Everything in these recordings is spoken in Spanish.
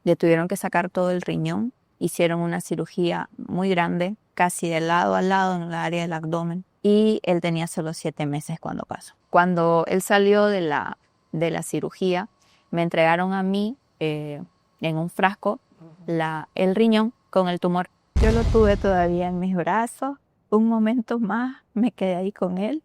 Le tuvieron que sacar todo el riñón. Hicieron una cirugía muy grande, casi de lado a lado en el área del abdomen. Y él tenía solo 7 meses cuando pasó. Cuando él salió de la cirugía, me entregaron a mí en un frasco el riñón con el tumor. Yo lo tuve todavía en mis brazos. Un momento más me quedé ahí con él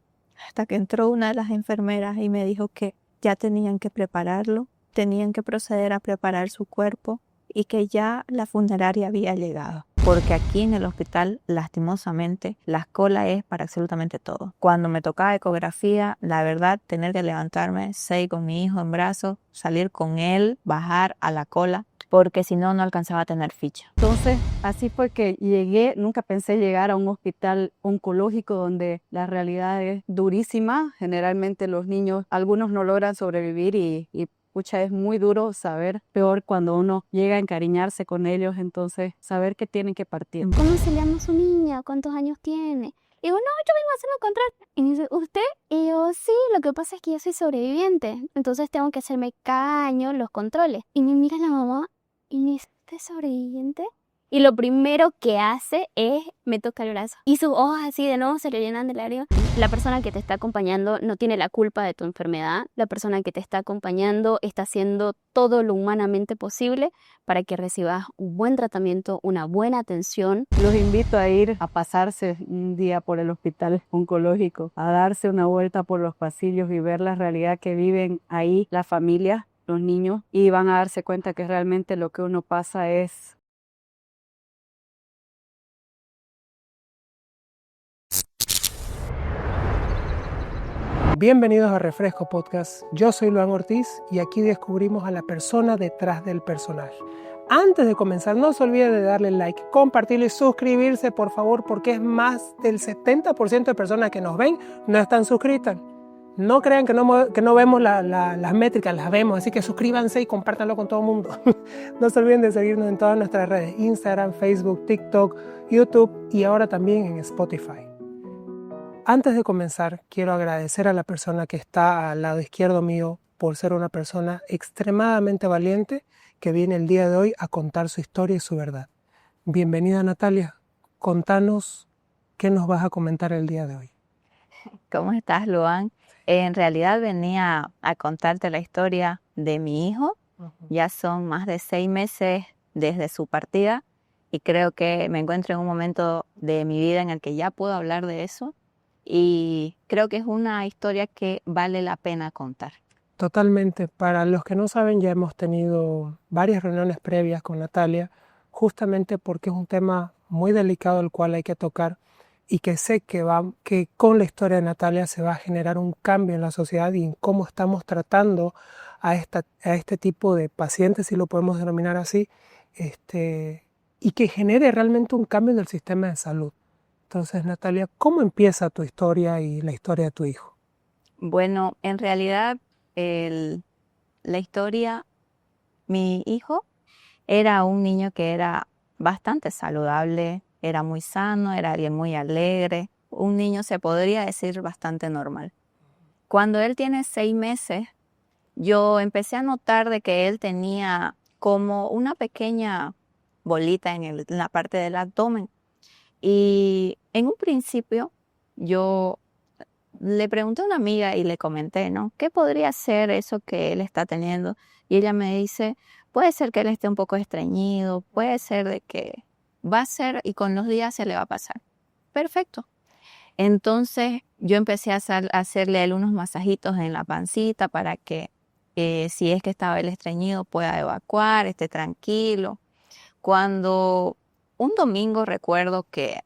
hasta que entró una de las enfermeras y me dijo que ya tenían que prepararlo, tenían que proceder a preparar su cuerpo y que ya la funeraria había llegado. Porque aquí en el hospital, lastimosamente, la cola es para absolutamente todo. Cuando me tocaba ecografía, la verdad, tener que levantarme 6 con mi hijo en brazos, salir con él, bajar a la cola, porque si no, no alcanzaba a tener ficha. Entonces, así fue que llegué, nunca pensé llegar a un hospital oncológico donde la realidad es durísima. Generalmente los niños, algunos no logran sobrevivir y pucha, es muy duro saber, peor cuando uno llega a encariñarse con ellos, entonces saber que tienen que partir. ¿Cómo se llama su niña? ¿Cuántos años tiene? Y digo, no, yo vengo a hacerme control. Y me dice, ¿usted? Y yo, sí, lo que pasa es que yo soy sobreviviente, entonces tengo que hacerme cada año los controles. Y me mira la mamá y me dice, ¿usted es sobreviviente? Y lo primero que hace es me toca el brazo. Y sus ojos así de nuevo se le llenan de lágrimas. La persona que te está acompañando no tiene la culpa de tu enfermedad. La persona que te está acompañando está haciendo todo lo humanamente posible para que recibas un buen tratamiento, una buena atención. Los invito a ir a pasarse un día por el hospital oncológico, a darse una vuelta por los pasillos y ver la realidad que viven ahí las familias, los niños, y van a darse cuenta que realmente lo que uno pasa es... Bienvenidos a Refresco Podcast. Yo soy Luan Ortiz y aquí descubrimos a la persona detrás del personaje. Antes de comenzar, no se olvide de darle like, compartirlo y suscribirse, por favor, porque es más del 70% de personas que nos ven no están suscritas. No crean que no vemos las métricas, las vemos, así que suscríbanse y compártanlo con todo el mundo. No se olviden de seguirnos en todas nuestras redes, Instagram, Facebook, TikTok, YouTube y ahora también en Spotify. Antes de comenzar, quiero agradecer a la persona que está al lado izquierdo mío por ser una persona extremadamente valiente que viene el día de hoy a contar su historia y su verdad. Bienvenida, Natalia. Contanos qué nos vas a comentar el día de hoy. ¿Cómo estás, Luan? En realidad venía a contarte la historia de mi hijo. Ya son más de 6 meses desde su partida y creo que me encuentro en un momento de mi vida en el que ya puedo hablar de eso. Y creo que es una historia que vale la pena contar. Totalmente. Para los que no saben, ya hemos tenido varias reuniones previas con Natalia, justamente porque es un tema muy delicado el cual hay que tocar y que sé que con la historia de Natalia se va a generar un cambio en la sociedad y en cómo estamos tratando a este tipo de pacientes, si lo podemos denominar así, y que genere realmente un cambio en el sistema de salud. Entonces, Natalia, ¿cómo empieza tu historia y la historia de tu hijo? Bueno, en realidad la historia, mi hijo era un niño que era bastante saludable, era muy sano, era alguien muy alegre, un niño se podría decir bastante normal. Cuando él tiene 6 meses, yo empecé a notar de que él tenía como una pequeña bolita en la parte del abdomen. Y en un principio yo le pregunté a una amiga y le comenté, ¿no? ¿Qué podría ser eso que él está teniendo? Y ella me dice, puede ser que él esté un poco estreñido, puede ser de que va a ser y con los días se le va a pasar. Perfecto. Entonces yo empecé a hacerle a él unos masajitos en la pancita para que si es que estaba él estreñido pueda evacuar, esté tranquilo. Cuando un domingo recuerdo que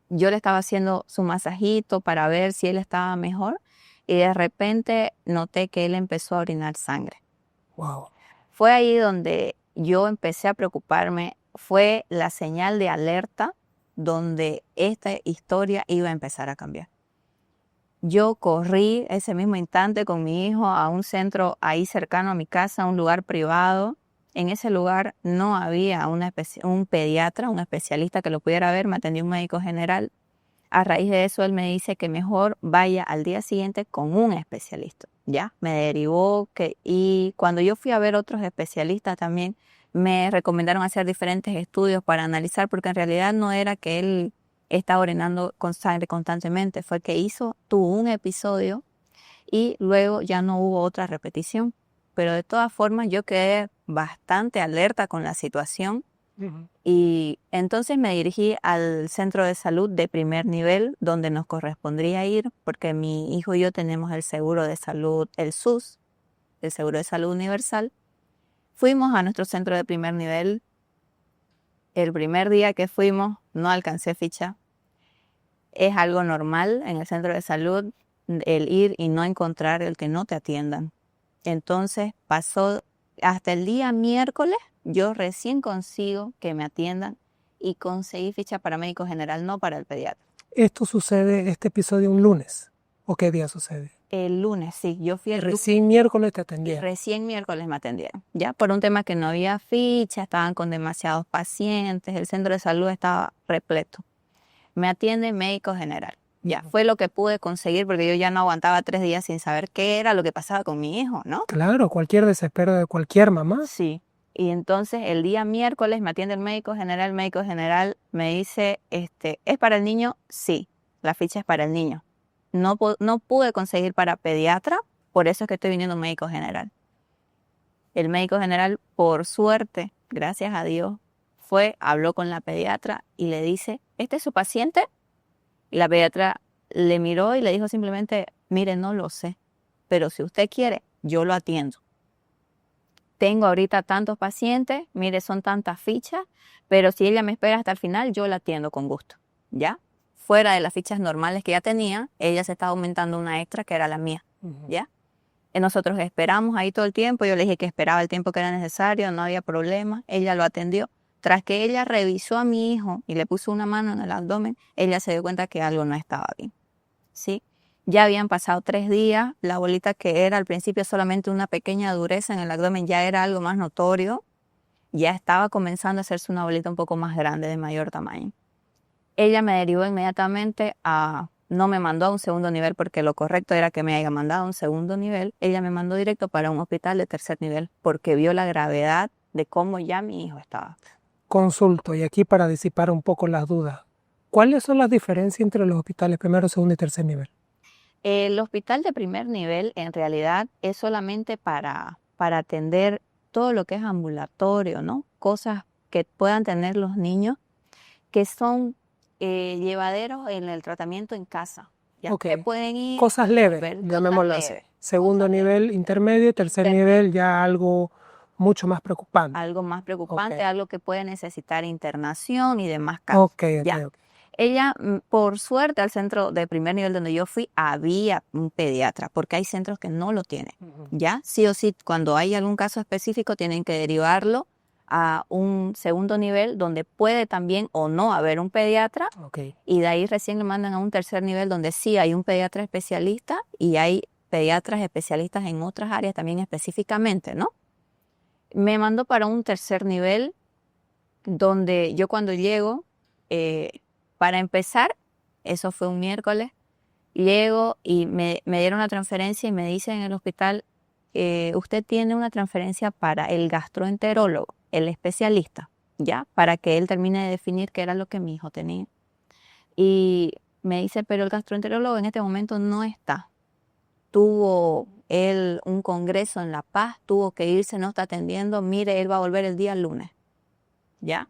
yo le estaba haciendo su masajito para ver si él estaba mejor y de repente noté que él empezó a orinar sangre. Wow. Fue ahí donde yo empecé a preocuparme, fue la señal de alerta donde esta historia iba a empezar a cambiar. Yo corrí ese mismo instante con mi hijo a un centro ahí cercano a mi casa, un lugar privado. En ese lugar no había un pediatra, un especialista que lo pudiera ver, me atendió un médico general. A raíz de eso él me dice que mejor vaya al día siguiente con un especialista. ya, me derivó y cuando yo fui a ver otros especialistas también, me recomendaron hacer diferentes estudios para analizar, porque en realidad no era que él estaba orinando con sangre constantemente, fue que tuvo un episodio y luego ya no hubo otra repetición. Pero de todas formas yo quedé bastante alerta con la situación y entonces me dirigí al centro de salud de primer nivel donde nos correspondría ir, porque mi hijo y yo tenemos el seguro de salud, el SUS, el Seguro de Salud Universal. Fuimos a nuestro centro de primer nivel. El primer día que fuimos no alcancé ficha. Es algo normal en el centro de salud el ir y no encontrar el que no te atiendan. Entonces pasó hasta el día miércoles, yo recién consigo que me atiendan y conseguí ficha para médico general, no para el pediatra. ¿Esto sucede, este episodio, un lunes? ¿O qué día sucede? El lunes, sí, yo fui el Recién miércoles te lunes, atendieron. recién miércoles me atendieron, ya por un tema que no había ficha, estaban con demasiados pacientes, el centro de salud estaba repleto. Me atiende médico general. Ya, fue lo que pude conseguir porque yo ya no aguantaba 3 días sin saber qué era lo que pasaba con mi hijo, ¿no? Claro, cualquier desespero de cualquier mamá. Sí. Y entonces el día miércoles me atiende el médico general me dice, ¿es para el niño? Sí, la ficha es para el niño. No pude conseguir para pediatra, por eso es que estoy viniendo a un médico general. El médico general, por suerte, gracias a Dios, habló con la pediatra y le dice, ¿este es su paciente? Y la pediatra le miró y le dijo simplemente, mire, no lo sé, pero si usted quiere, yo lo atiendo. Tengo ahorita tantos pacientes, mire, son tantas fichas, pero si ella me espera hasta el final, yo la atiendo con gusto, ¿ya? Fuera de las fichas normales que ya tenía, ella se estaba aumentando una extra que era la mía, ¿ya? Y nosotros esperamos ahí todo el tiempo, yo le dije que esperaba el tiempo que era necesario, no había problema, ella lo atendió. Tras que ella revisó a mi hijo y le puso una mano en el abdomen, ella se dio cuenta que algo no estaba bien, ¿sí? Ya habían pasado 3 días, la bolita que era al principio solamente una pequeña dureza en el abdomen ya era algo más notorio, ya estaba comenzando a hacerse una bolita un poco más grande, de mayor tamaño. Ella me derivó inmediatamente no me mandó a un segundo nivel porque lo correcto era que me haya mandado a un segundo nivel, ella me mandó directo para un hospital de tercer nivel porque vio la gravedad de cómo ya mi hijo estaba. Consulto, y aquí para disipar un poco las dudas, ¿cuáles son las diferencias entre los hospitales primero, segundo y tercer nivel? El hospital de primer nivel en realidad es solamente para atender todo lo que es ambulatorio, ¿no? Cosas que puedan tener los niños que son llevaderos en el tratamiento en casa. Ya Ok. que pueden ir Cosas leves, ver, llamémoslo cosas así. leves, Segundo cosas nivel, intermedio, tercer nivel, ya algo mucho más preocupante. algo más preocupante, Ok. algo que puede necesitar internación y demás casos. Ok. Ella, por suerte, al centro de primer nivel donde yo fui, había un pediatra, porque hay centros que no lo tienen, ¿ya? Sí o sí, cuando hay algún caso específico, tienen que derivarlo a un segundo nivel donde puede también o no haber un pediatra, y de ahí recién lo mandan a un tercer nivel donde sí hay un pediatra especialista y hay pediatras especialistas en otras áreas también específicamente, ¿no? Me mandó para un tercer nivel donde yo cuando llego, para empezar, eso fue un miércoles, llego y me dieron la transferencia y me dicen en el hospital, usted tiene una transferencia para el gastroenterólogo, el especialista, ¿ya? Para que él termine de definir qué era lo que mi hijo tenía. Y me dice, pero el gastroenterólogo en este momento no está. Tuvo él un congreso en La Paz, tuvo que irse, no está atendiendo, mire, él va a volver el día lunes, ¿ya?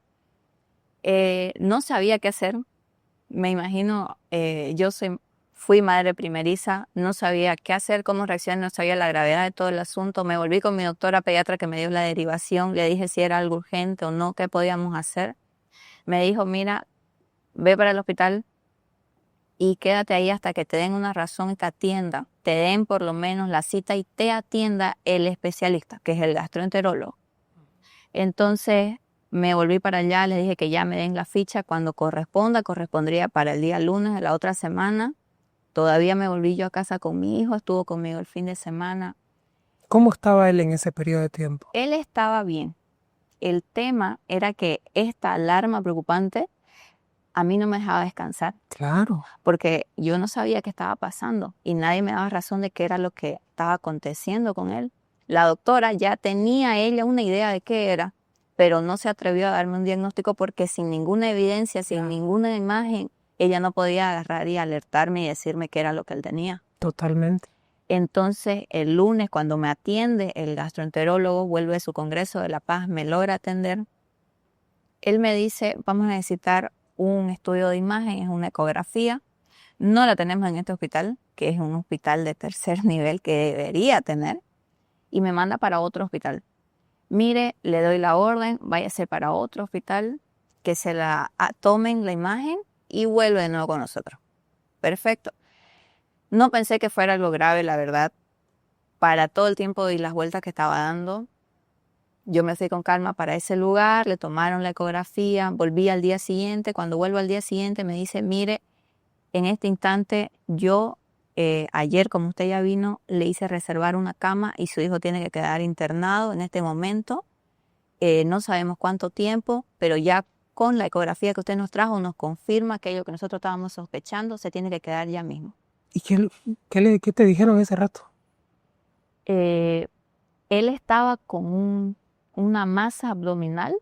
No sabía qué hacer. Me imagino, fui madre primeriza, no sabía qué hacer, cómo reaccionar, no sabía la gravedad de todo el asunto. Me volví con mi doctora pediatra que me dio la derivación, le dije si era algo urgente o no, qué podíamos hacer. Me dijo, mira, ve para el hospital y quédate ahí hasta que te den una razón y te atienda, te den por lo menos la cita y te atienda el especialista, que es el gastroenterólogo. Entonces me volví para allá, les dije que ya me den la ficha cuando correspondría para el día lunes de la otra semana. Todavía me volví yo a casa con mi hijo, estuvo conmigo el fin de semana. ¿Cómo estaba él en ese periodo de tiempo? Él estaba bien. El tema era que esta alarma preocupante a mí no me dejaba descansar Claro. porque yo no sabía qué estaba pasando y nadie me daba razón de qué era lo que estaba aconteciendo con él. La doctora ya tenía ella una idea de qué era, pero no se atrevió a darme un diagnóstico porque sin ninguna evidencia, sin ninguna imagen, ella no podía agarrar y alertarme y decirme qué era lo que él tenía. Totalmente. Entonces, el lunes, cuando me atiende el gastroenterólogo, vuelve de su congreso de La Paz, me logra atender. Él me dice, vamos a necesitar un estudio de imagen, es una ecografía. No la tenemos en este hospital, que es un hospital de tercer nivel que debería tener, y me manda para otro hospital. Mire, le doy la orden, váyase para otro hospital, que se la tomen la imagen y vuelve de nuevo con nosotros. Perfecto. No pensé que fuera algo grave, la verdad. Para todo el tiempo y las vueltas que estaba dando, yo me fui con calma para ese lugar, le tomaron la ecografía, volví al día siguiente. Cuando vuelvo al día siguiente me dice, mire, en este instante yo, ayer como usted ya vino, le hice reservar una cama y su hijo tiene que quedar internado en este momento. No sabemos cuánto tiempo, pero ya con la ecografía que usted nos trajo nos confirma aquello que nosotros estábamos sospechando, se tiene que quedar ya mismo. ¿Y qué te dijeron ese rato? Él estaba con una masa abdominal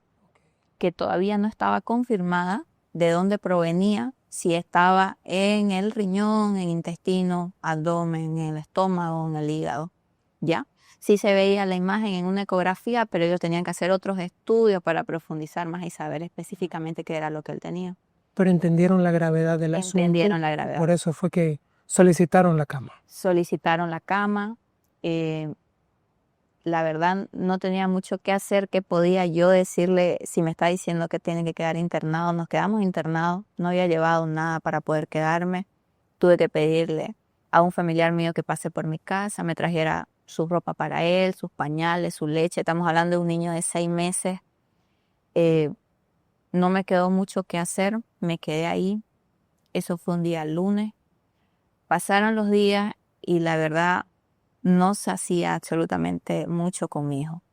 que todavía no estaba confirmada de dónde provenía, si estaba en el riñón, en el intestino, abdomen, en el estómago, en el hígado, ¿ya? Sí se veía la imagen en una ecografía, pero ellos tenían que hacer otros estudios para profundizar más y saber específicamente qué era lo que él tenía. Pero entendieron la gravedad del asunto. Entendieron la gravedad. Por eso fue que solicitaron la cama. Solicitaron la cama. La verdad no tenía mucho que hacer, que podía yo decirle, si me está diciendo que tiene que quedar internado, nos quedamos internados, no había llevado nada para poder quedarme, tuve que pedirle a un familiar mío que pase por mi casa, me trajera su ropa para él, sus pañales, su leche, estamos hablando de un niño de 6 meses, no me quedó mucho que hacer, me quedé ahí, eso fue un día lunes, pasaron los días y la verdad no se hacía absolutamente mucho con mi hijo.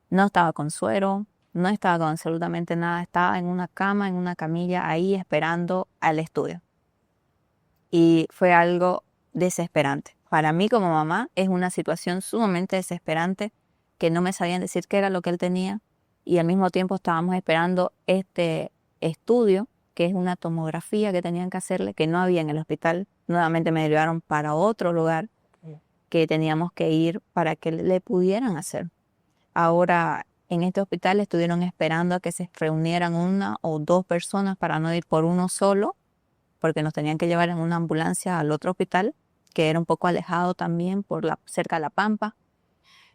No estaba con suero, no estaba con absolutamente nada. Estaba en una cama, en una camilla, ahí esperando al estudio. Y fue algo desesperante. Para mí como mamá es una situación sumamente desesperante que no me sabían decir qué era lo que él tenía. Y al mismo tiempo estábamos esperando este estudio, que es una tomografía que tenían que hacerle, que no había en el hospital. Nuevamente me llevaron para otro lugar que teníamos que ir para que le pudieran hacer. Ahora, en este hospital estuvieron esperando a que se reunieran 1 o 2 personas para no ir por uno solo, porque nos tenían que llevar en una ambulancia al otro hospital, que era un poco alejado también cerca de La Pampa.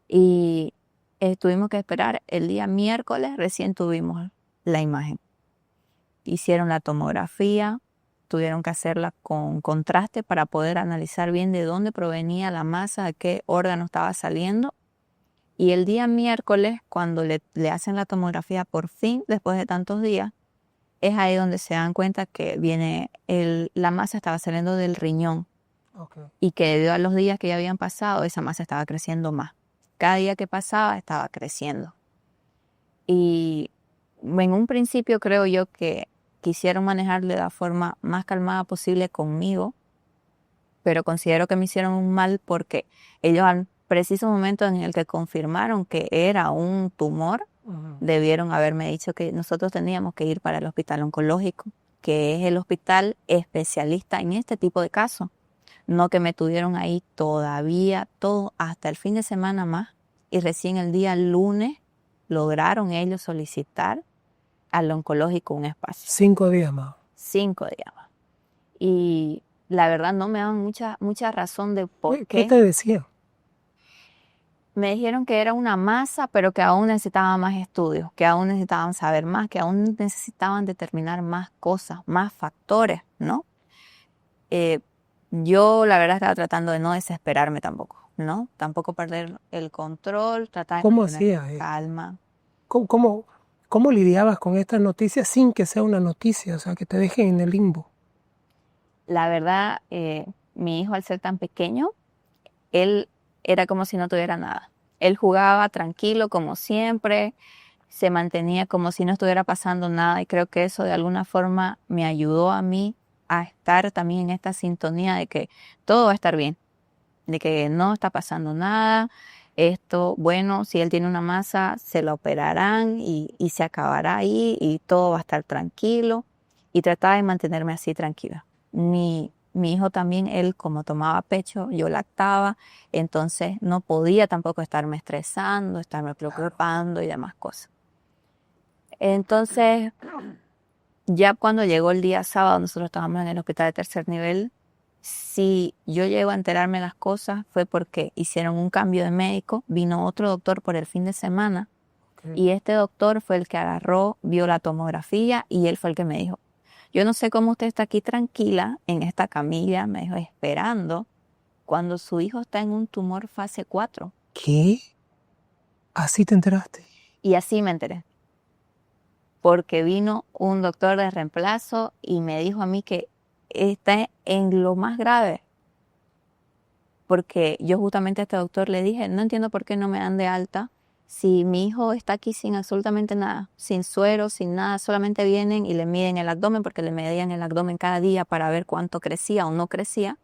Y tuvimos que esperar. El día miércoles recién tuvimos la imagen. Hicieron la tomografía, tuvieron que hacerla con contraste para poder analizar bien de dónde provenía la masa, de qué órgano estaba saliendo. Y el día miércoles, cuando le hacen la tomografía por fin, después de tantos días, es ahí donde se dan cuenta que la masa estaba saliendo del riñón. Okay. Y que debido a los días que ya habían pasado, esa masa estaba creciendo más. Cada día que pasaba estaba creciendo. Y en un principio creo yo que quisieron manejarlo de la forma más calmada posible conmigo, pero considero que me hicieron un mal porque ellos al preciso momento en el que confirmaron que era un tumor, debieron haberme dicho que nosotros teníamos que ir para el hospital oncológico, que es el hospital especialista en este tipo de casos. No que me tuvieron ahí todavía, todo hasta el fin de semana más, y recién el día lunes lograron ellos solicitar al oncológico un espacio. 5 días más. 5 días más. Y la verdad no me daban mucha razón de por qué. ¿Qué te decían? Me dijeron que era una masa, pero que aún necesitaban más estudios, que aún necesitaban saber más, que aún necesitaban determinar más cosas, más factores, ¿no? Yo la verdad estaba tratando de no desesperarme tampoco, ¿no? Tampoco perder el control, tratar de ¿Cómo mantener hacías? calma. ¿Cómo lidiabas con estas noticias sin que sea una noticia? O sea, que te dejen en el limbo. La verdad, mi hijo al ser tan pequeño, él era como si no tuviera nada. Él jugaba tranquilo como siempre, se mantenía como si no estuviera pasando nada y creo que eso de alguna forma me ayudó a mí a estar también en esta sintonía de que todo va a estar bien, de que no está pasando nada. Esto, bueno, si él tiene una masa, se la operarán y se acabará ahí y todo va a estar tranquilo. Y trataba de mantenerme así tranquila. Mi hijo también, él como tomaba pecho, yo lactaba, entonces no podía tampoco estarme estresando, estarme preocupando y demás cosas. Entonces, ya cuando llegó el día sábado, nosotros estábamos en el hospital de tercer nivel. Si yo llego a enterarme de las cosas fue porque hicieron un cambio de médico, vino otro doctor por el fin de semana y este doctor fue el que agarró, vio la tomografía y él fue el que me dijo, yo no sé cómo usted está aquí tranquila en esta camilla, me dijo, esperando cuando su hijo está en un tumor fase 4. ¿Qué? ¿Así te enteraste? Y así me enteré. Porque vino un doctor de reemplazo y me dijo a mí que está en lo más grave. Porque yo justamente a este doctor le dije, no entiendo por qué no me dan de alta si mi hijo está aquí sin absolutamente nada, sin suero, sin nada, solamente vienen y le miden el abdomen porque le medían el abdomen cada día para ver cuánto crecía o no crecía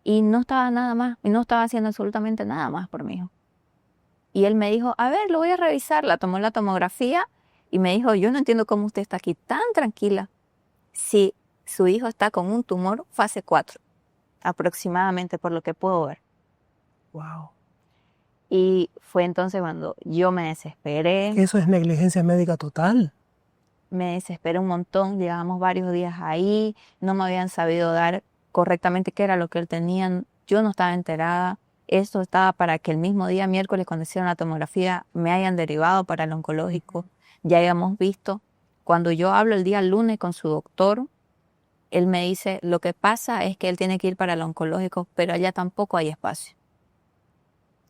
y no estaba nada más, y no estaba haciendo absolutamente nada más por mi hijo. Y él me dijo, a ver, lo voy a revisar, la tomó la tomografía y me dijo, yo no entiendo cómo usted está aquí tan tranquila si su hijo está con un tumor fase 4, aproximadamente por lo que puedo ver. Wow. Y fue entonces cuando yo me desesperé. Eso es negligencia médica total. Me desesperé un montón, llevábamos varios días ahí, no me habían sabido dar correctamente qué era lo que él tenía, yo no estaba enterada. Esto estaba para que el mismo día, miércoles, cuando hicieron la tomografía, me hayan derivado para el oncológico. Ya habíamos visto. Cuando yo hablo el día lunes con su doctor, él me dice, lo que pasa es que él tiene que ir para el oncológico, pero allá tampoco hay espacio.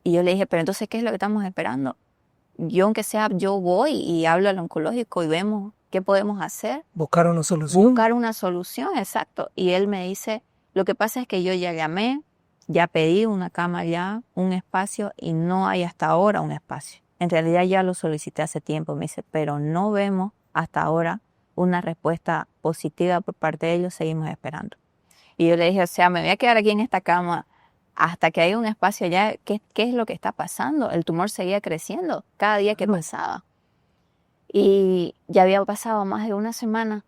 Y yo le dije, pero entonces, ¿qué es lo que estamos esperando? Yo, aunque sea, yo voy y hablo al oncológico y vemos qué podemos hacer. Buscar una solución. Buscar una solución, exacto. Y él me dice, lo que pasa es que yo ya llamé, ya pedí una cama ya, un espacio y no hay hasta ahora un espacio. En realidad ya lo solicité hace tiempo, me dice, pero no vemos hasta ahora una respuesta positiva por parte de ellos, seguimos esperando. Y yo le dije, o sea, me voy a quedar aquí en esta cama hasta que haya un espacio allá. ¿Qué es lo que está pasando? El tumor seguía creciendo cada día que pasaba. Y ya había pasado más de una semana.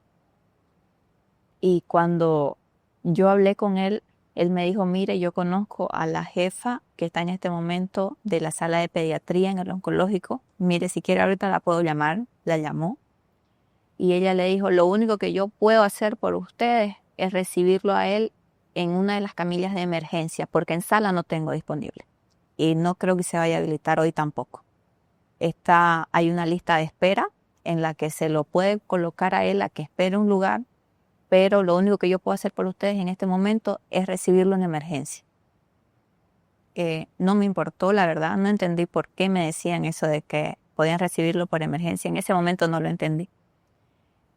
Y cuando yo hablé con él, él me dijo, mire, yo conozco a la jefa que está en este momento de la sala de pediatría en el oncológico. Mire, si quiere ahorita la puedo llamar. La llamó. Y ella le dijo, lo único que yo puedo hacer por ustedes es recibirlo a él en una de las camillas de emergencia, porque en sala no tengo disponible. Y no creo que se vaya a habilitar hoy tampoco. Hay una lista de espera en la que se lo puede colocar a él a que espere un lugar, pero lo único que yo puedo hacer por ustedes en este momento es recibirlo en emergencia. No me importó, la verdad, no entendí por qué me decían eso de que podían recibirlo por emergencia. En ese momento no lo entendí.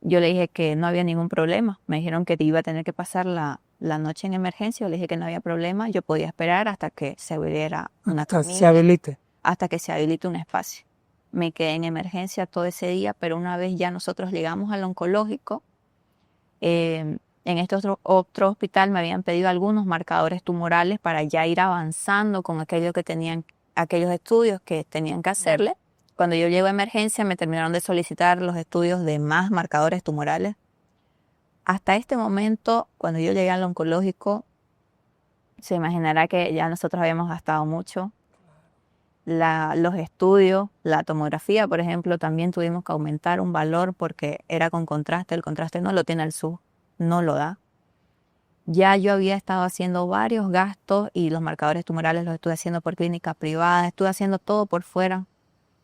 Yo le dije que no había ningún problema. Me dijeron que iba a tener que pasar la noche en emergencia. Yo le dije que no había problema. Yo podía esperar hasta que se abriera una camilla. Se habilite. Hasta que se habilite un espacio. Me quedé en emergencia todo ese día, pero una vez ya nosotros llegamos al oncológico, en este otro hospital me habían pedido algunos marcadores tumorales para ya ir avanzando con aquellos estudios que tenían que hacerle. Cuando yo llego a emergencia me terminaron de solicitar los estudios de más marcadores tumorales. Hasta este momento, cuando yo llegué al oncológico, se imaginará que ya nosotros habíamos gastado mucho. Los estudios, la tomografía, por ejemplo, también tuvimos que aumentar un valor porque era con contraste. El contraste no lo tiene el SUS, no lo da. Ya yo había estado haciendo varios gastos y los marcadores tumorales los estuve haciendo por clínica privada, estuve haciendo todo por fuera.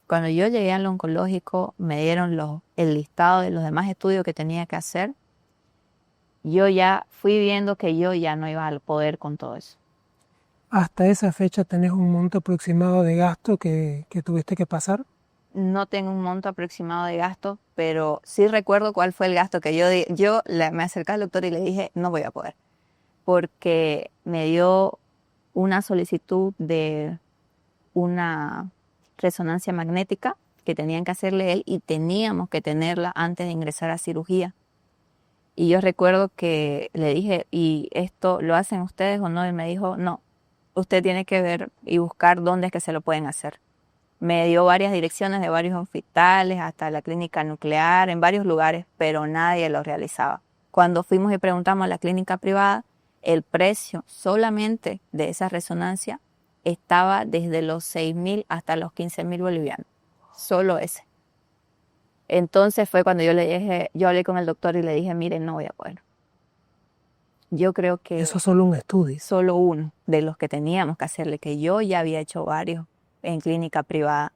Cuando yo llegué al oncológico, me dieron el listado de los demás estudios que tenía que hacer. Yo ya fui viendo que yo ya no iba a poder con todo eso. ¿Hasta esa fecha tenés un monto aproximado de gasto que tuviste que pasar? No tengo un monto aproximado de gasto, pero sí recuerdo cuál fue el gasto que me acerqué al doctor y le dije, no voy a poder. Porque me dio una solicitud de una resonancia magnética que tenían que hacerle él y teníamos que tenerla antes de ingresar a cirugía. Y yo recuerdo que le dije, ¿y esto lo hacen ustedes o no? Y me dijo, no, usted tiene que ver y buscar dónde es que se lo pueden hacer. Me dio varias direcciones de varios hospitales, hasta la clínica nuclear, en varios lugares, pero nadie lo realizaba. Cuando fuimos y preguntamos a la clínica privada, el precio solamente de esa resonancia estaba desde los 6.000 hasta los 15.000 bolivianos. Solo ese. Entonces fue cuando yo hablé con el doctor y le dije, mire, no voy a poder. Yo creo que Eso es solo un estudio. solo uno de los que teníamos que hacerle, que yo ya había hecho varios en clínica privada.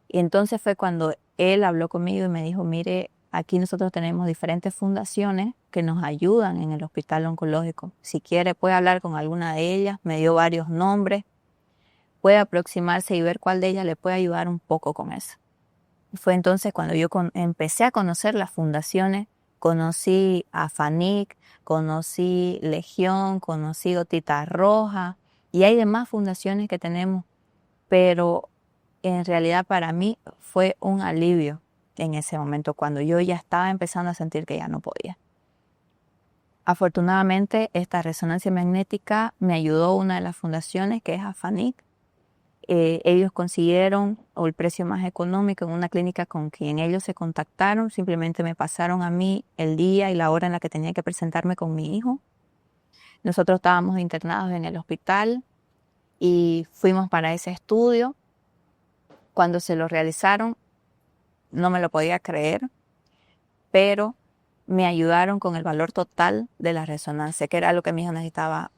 Y entonces fue cuando él habló conmigo y me dijo, mire, aquí nosotros tenemos diferentes fundaciones que nos ayudan en el hospital oncológico. Si quiere puede hablar con alguna de ellas, me dio varios nombres, puede aproximarse y ver cuál de ellas le puede ayudar un poco con eso. Fue entonces cuando yo empecé a conocer las fundaciones, conocí a FANIC, conocí Legión, conocí Gotita Roja y hay demás fundaciones que tenemos, pero en realidad para mí fue un alivio en ese momento cuando yo ya estaba empezando a sentir que ya no podía. Afortunadamente esta resonancia magnética me ayudó una de las fundaciones que es AFANIC. Ellos consiguieron el precio más económico en una clínica con quien ellos se contactaron. Simplemente me pasaron a mí el día y la hora en la que tenía que presentarme con mi hijo. Nosotros estábamos internados en el hospital y fuimos para ese estudio. Cuando se lo realizaron, no me lo podía creer, pero me ayudaron con el valor total de la resonancia, que era lo que mi hijo necesitaba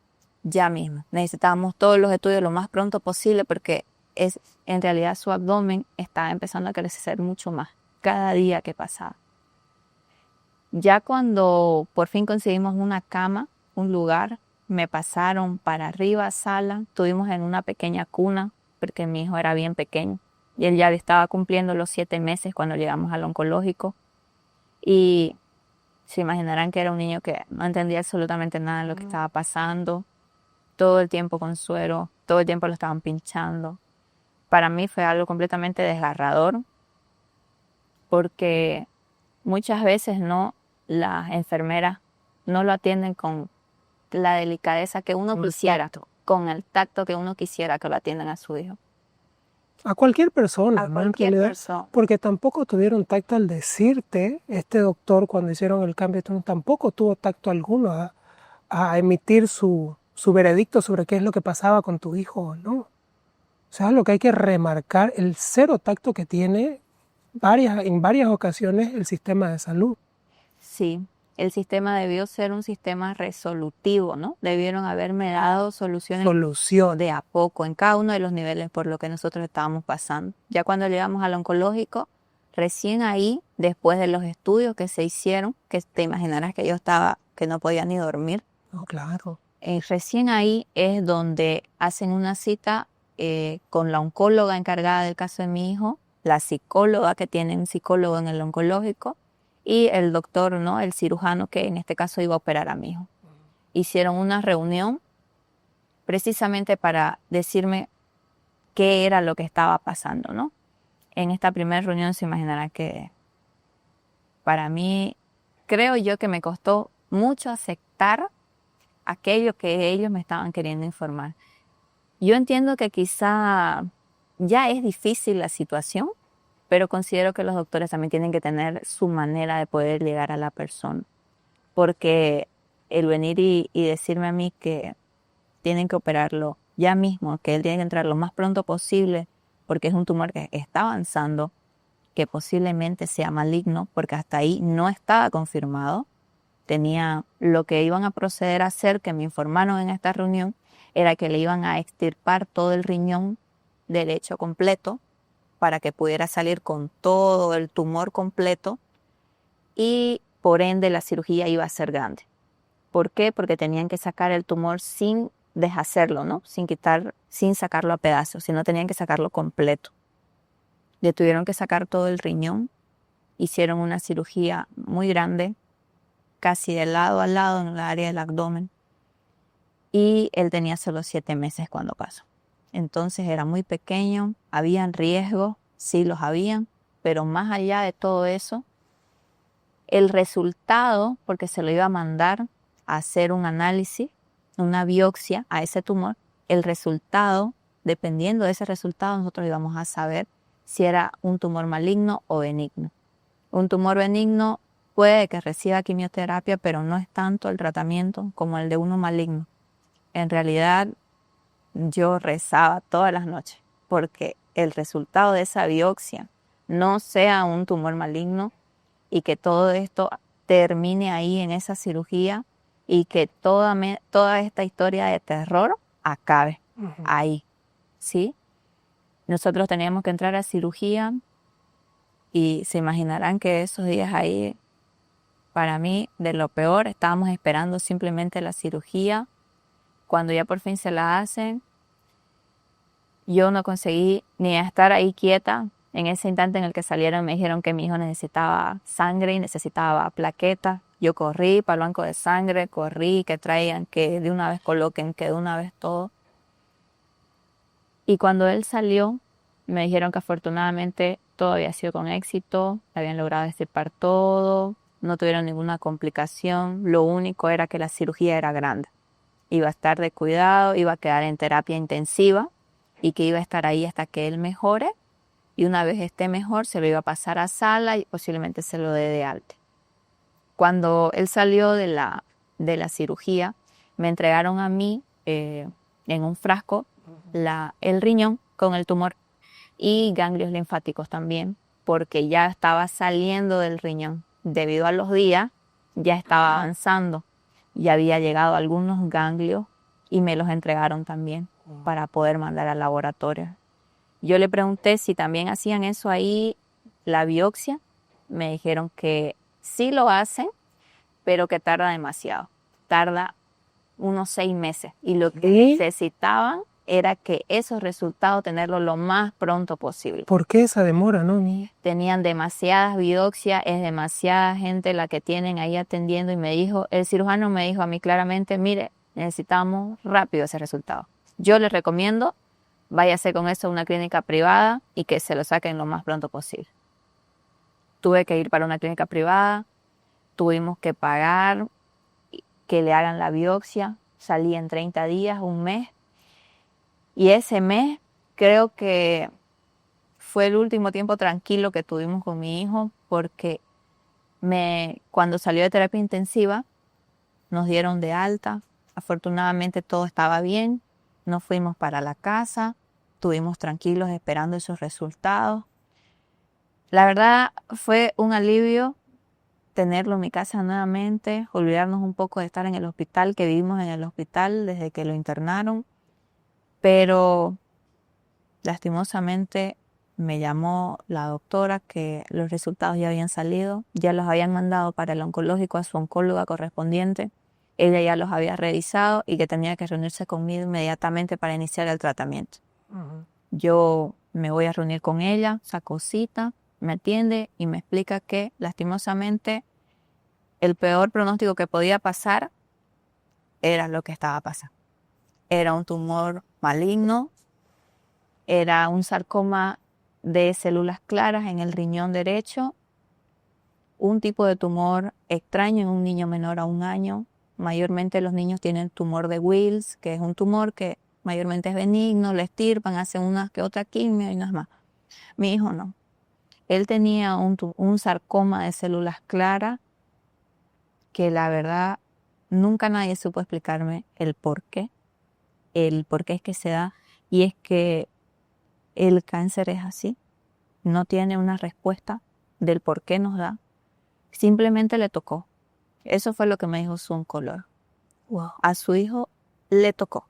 ya mismo. Necesitábamos todos los estudios lo más pronto posible porque en realidad su abdomen estaba empezando a crecer mucho más cada día que pasaba. Ya cuando por fin conseguimos una cama, un lugar, me pasaron para arriba, sala, estuvimos en una pequeña cuna porque mi hijo era bien pequeño y él ya estaba cumpliendo los 7 meses cuando llegamos al oncológico y se imaginarán que era un niño que no entendía absolutamente nada de lo que estaba pasando. Todo el tiempo con suero, todo el tiempo lo estaban pinchando. Para mí fue algo completamente desgarrador porque muchas veces las enfermeras no lo atienden con la delicadeza que uno quisiera, con el tacto que uno quisiera que lo atiendan a su hijo. A cualquier persona, A ¿no? cualquier En realidad, persona. porque tampoco tuvieron tacto al decirte, este doctor cuando hicieron el cambio, tampoco tuvo tacto alguno a emitir su veredicto sobre qué es lo que pasaba con tu hijo o no. O sea, lo que hay que remarcar, el cero tacto que tiene en varias ocasiones el sistema de salud. Sí, el sistema debió ser un sistema resolutivo, ¿no? Debieron haberme dado soluciones de a poco en cada uno de los niveles por lo que nosotros estábamos pasando. Ya cuando llegamos al oncológico, recién ahí, después de los estudios que se hicieron, que te imaginarás que yo estaba, que no podía ni dormir. No, claro. Recién ahí es donde hacen una cita con la oncóloga encargada del caso de mi hijo, la psicóloga que tiene un psicólogo en el oncológico y el doctor, ¿no? El cirujano que en este caso iba a operar a mi hijo. Hicieron una reunión precisamente para decirme qué era lo que estaba pasando, ¿no? En esta primera reunión se imaginará que para mí, creo yo que me costó mucho aceptar aquello que ellos me estaban queriendo informar. Yo entiendo que quizá ya es difícil la situación, pero considero que los doctores también tienen que tener su manera de poder llegar a la persona. Porque el venir y decirme a mí que tienen que operarlo ya mismo, que él tiene que entrar lo más pronto posible, porque es un tumor que está avanzando, que posiblemente sea maligno, porque hasta ahí no estaba confirmado. Tenía lo que iban a proceder a hacer, que me informaron en esta reunión, era que le iban a extirpar todo el riñón derecho completo para que pudiera salir con todo el tumor completo y por ende la cirugía iba a ser grande. ¿Por qué? Porque tenían que sacar el tumor sin deshacerlo, ¿no? Sin sacarlo a pedazos, sino tenían que sacarlo completo. Le tuvieron que sacar todo el riñón, hicieron una cirugía muy grande, casi de lado a lado en el área del abdomen. Y él tenía solo 7 meses cuando pasó. Entonces era muy pequeño, habían riesgos, sí los habían, pero más allá de todo eso, el resultado, porque se lo iba a mandar a hacer un análisis, una biopsia a ese tumor, el resultado, dependiendo de ese resultado, nosotros íbamos a saber si era un tumor maligno o benigno. Un tumor benigno puede que reciba quimioterapia, pero no es tanto el tratamiento como el de uno maligno. En realidad, yo rezaba todas las noches porque el resultado de esa biopsia no sea un tumor maligno y que todo esto termine ahí en esa cirugía y que toda esta historia de terror acabe ahí, ¿sí? Nosotros teníamos que entrar a cirugía y se imaginarán que esos días ahí, para mí, de lo peor, estábamos esperando simplemente la cirugía. Cuando ya por fin se la hacen, yo no conseguí ni estar ahí quieta. En ese instante en el que salieron me dijeron que mi hijo necesitaba sangre y necesitaba plaquetas. Yo corrí para el banco de sangre, corrí, que traigan, que de una vez coloquen, que de una vez todo. Y cuando él salió, me dijeron que afortunadamente todo había sido con éxito, habían logrado extirpar todo, no tuvieron ninguna complicación. Lo único era que la cirugía era grande. Iba a estar de cuidado, iba a quedar en terapia intensiva y que iba a estar ahí hasta que él mejore. Y una vez esté mejor, se lo iba a pasar a sala y posiblemente se lo dé de alta. Cuando él salió de la cirugía, me entregaron a mí en un frasco el riñón con el tumor y ganglios linfáticos también, porque ya estaba saliendo del riñón. Debido a los días, ya estaba avanzando y había llegado a algunos ganglios y me los entregaron también para poder mandar al laboratorio. Yo le pregunté si también hacían eso ahí, la biopsia. Me dijeron que sí lo hacen, pero que tarda demasiado. Tarda unos 6 meses. Y lo que necesitaban era que esos resultados tenerlos lo más pronto posible. ¿Por qué esa demora, no? Tenían demasiadas biopsias, es demasiada gente la que tienen ahí atendiendo y el cirujano me dijo a mí claramente, mire, necesitamos rápido ese resultado. Yo les recomiendo, váyase con eso a una clínica privada y que se lo saquen lo más pronto posible. Tuve que ir para una clínica privada, tuvimos que pagar, que le hagan la biopsia, salí en 30 días, un mes. Y ese mes creo que fue el último tiempo tranquilo que tuvimos con mi hijo porque cuando salió de terapia intensiva nos dieron de alta. Afortunadamente todo estaba bien, nos fuimos para la casa, estuvimos tranquilos esperando esos resultados. La verdad fue un alivio tenerlo en mi casa nuevamente, olvidarnos un poco de estar en el hospital, que vivimos en el hospital desde que lo internaron. Pero lastimosamente me llamó la doctora que los resultados ya habían salido, ya los habían mandado para el oncológico a su oncóloga correspondiente. Ella ya los había revisado y que tenía que reunirse conmigo inmediatamente para iniciar el tratamiento. Yo me voy a reunir con ella, saco cita, me atiende y me explica que lastimosamente el peor pronóstico que podía pasar era lo que estaba pasando. Era un tumor maligno, era un sarcoma de células claras en el riñón derecho, un tipo de tumor extraño en un niño menor a 1 año. Mayormente los niños tienen tumor de Wills, que es un tumor que mayormente es benigno, le extirpan, hacen una que otra quimio y nada más. Mi hijo no. Él tenía un sarcoma de células claras que la verdad nunca nadie supo explicarme el por qué es que se da, y es que el cáncer es así, no tiene una respuesta del por qué nos da, simplemente le tocó. Eso fue lo que me dijo su oncólogo. Wow. A su hijo le tocó.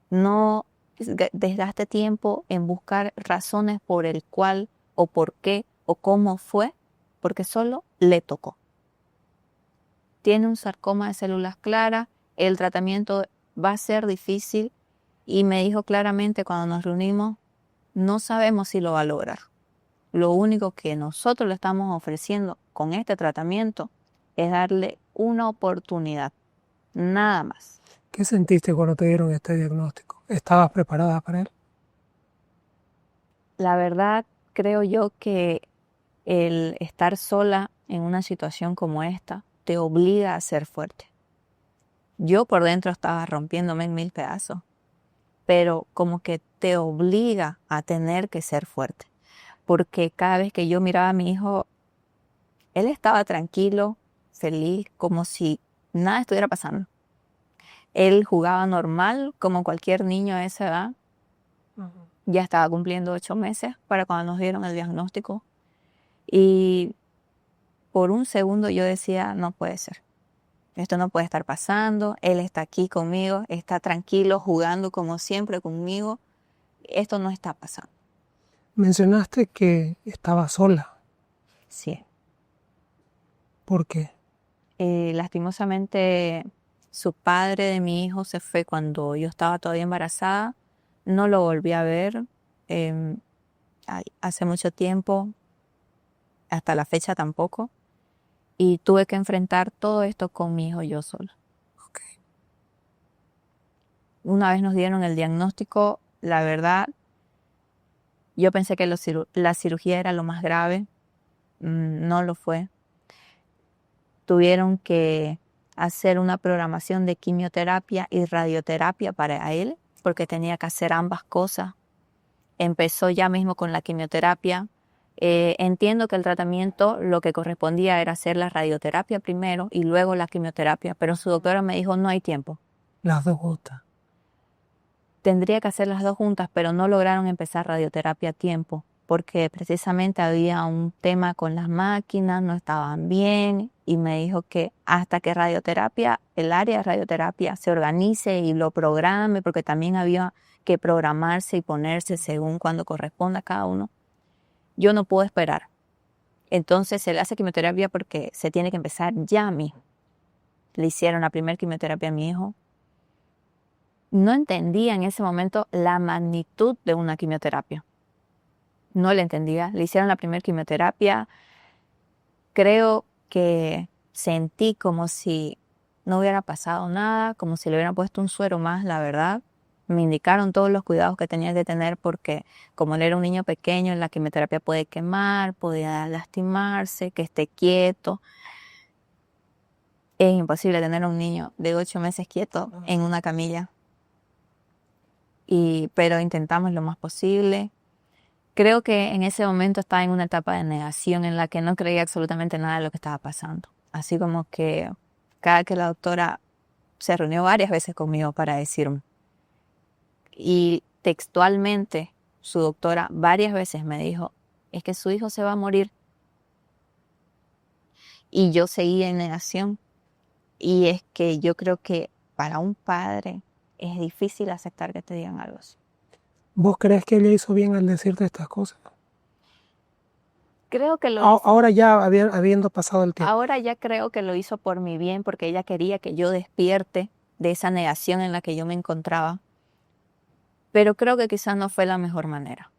No desgaste tiempo en buscar razones por el cual o por qué o cómo fue, porque solo le tocó. Tiene un sarcoma de células claras, el tratamiento va a ser difícil y me dijo claramente cuando nos reunimos, no sabemos si lo va a lograr. Lo único que nosotros le estamos ofreciendo con este tratamiento es darle una oportunidad, nada más. ¿Qué sentiste cuando te dieron este diagnóstico? ¿Estabas preparada para él? La verdad, creo yo que el estar sola en una situación como esta te obliga a ser fuerte. Yo por dentro estaba rompiéndome en 1000 pedazos, pero como que te obliga a tener que ser fuerte. Porque cada vez que yo miraba a mi hijo, él estaba tranquilo, feliz, como si nada estuviera pasando. Él jugaba normal, como cualquier niño a esa edad. Ya estaba cumpliendo 8 meses para cuando nos dieron el diagnóstico. Y por un segundo yo decía, no puede ser. Esto no puede estar pasando. Él está aquí conmigo, está tranquilo, jugando como siempre conmigo. Esto no está pasando. Mencionaste que estaba sola. Sí. ¿Por qué? Lastimosamente, su padre de mi hijo se fue cuando yo estaba todavía embarazada. No lo volví a ver hace mucho tiempo, hasta la fecha tampoco. Y tuve que enfrentar todo esto con mi hijo yo sola. Okay. Una vez nos dieron el diagnóstico, la verdad, yo pensé que la cirugía era lo más grave. No lo fue. Tuvieron que hacer una programación de quimioterapia y radioterapia para él, porque tenía que hacer ambas cosas. Empezó ya mismo con la quimioterapia. Entiendo que el tratamiento lo que correspondía era hacer la radioterapia primero y luego la quimioterapia, pero su doctora me dijo no hay tiempo. Las dos juntas. Tendría que hacer las dos juntas, pero no lograron empezar radioterapia a tiempo, porque precisamente había un tema con las máquinas, no estaban bien, y me dijo que hasta que radioterapia, el área de radioterapia se organice y lo programe, porque también había que programarse y ponerse según cuando corresponda a cada uno. Yo no puedo esperar. Entonces se le hace quimioterapia porque se tiene que empezar ya mismo. Le hicieron la primera quimioterapia a mi hijo. No entendía en ese momento la magnitud de una quimioterapia. No la entendía. Le hicieron la primera quimioterapia. Creo que sentí como si no hubiera pasado nada, como si le hubieran puesto un suero más, la verdad. Me indicaron todos los cuidados que tenía que tener porque como él era un niño pequeño, la quimioterapia puede quemar, podía lastimarse, que esté quieto. Es imposible tener a un niño de 8 meses quieto en una camilla. Pero intentamos lo más posible. Creo que en ese momento estaba en una etapa de negación en la que no creía absolutamente nada de lo que estaba pasando. Así como que cada que la doctora se reunió varias veces conmigo para decirme. Y textualmente su doctora varias veces me dijo, es que su hijo se va a morir. Y yo seguía en negación. Y es que yo creo que para un padre es difícil aceptar que te digan algo así. ¿Vos crees que ella hizo bien al decirte estas cosas? Creo que Ahora ya habiendo pasado el tiempo. Ahora ya creo que lo hizo por mi bien, porque ella quería que yo despierte de esa negación en la que yo me encontraba. Pero creo que quizás no fue la mejor manera.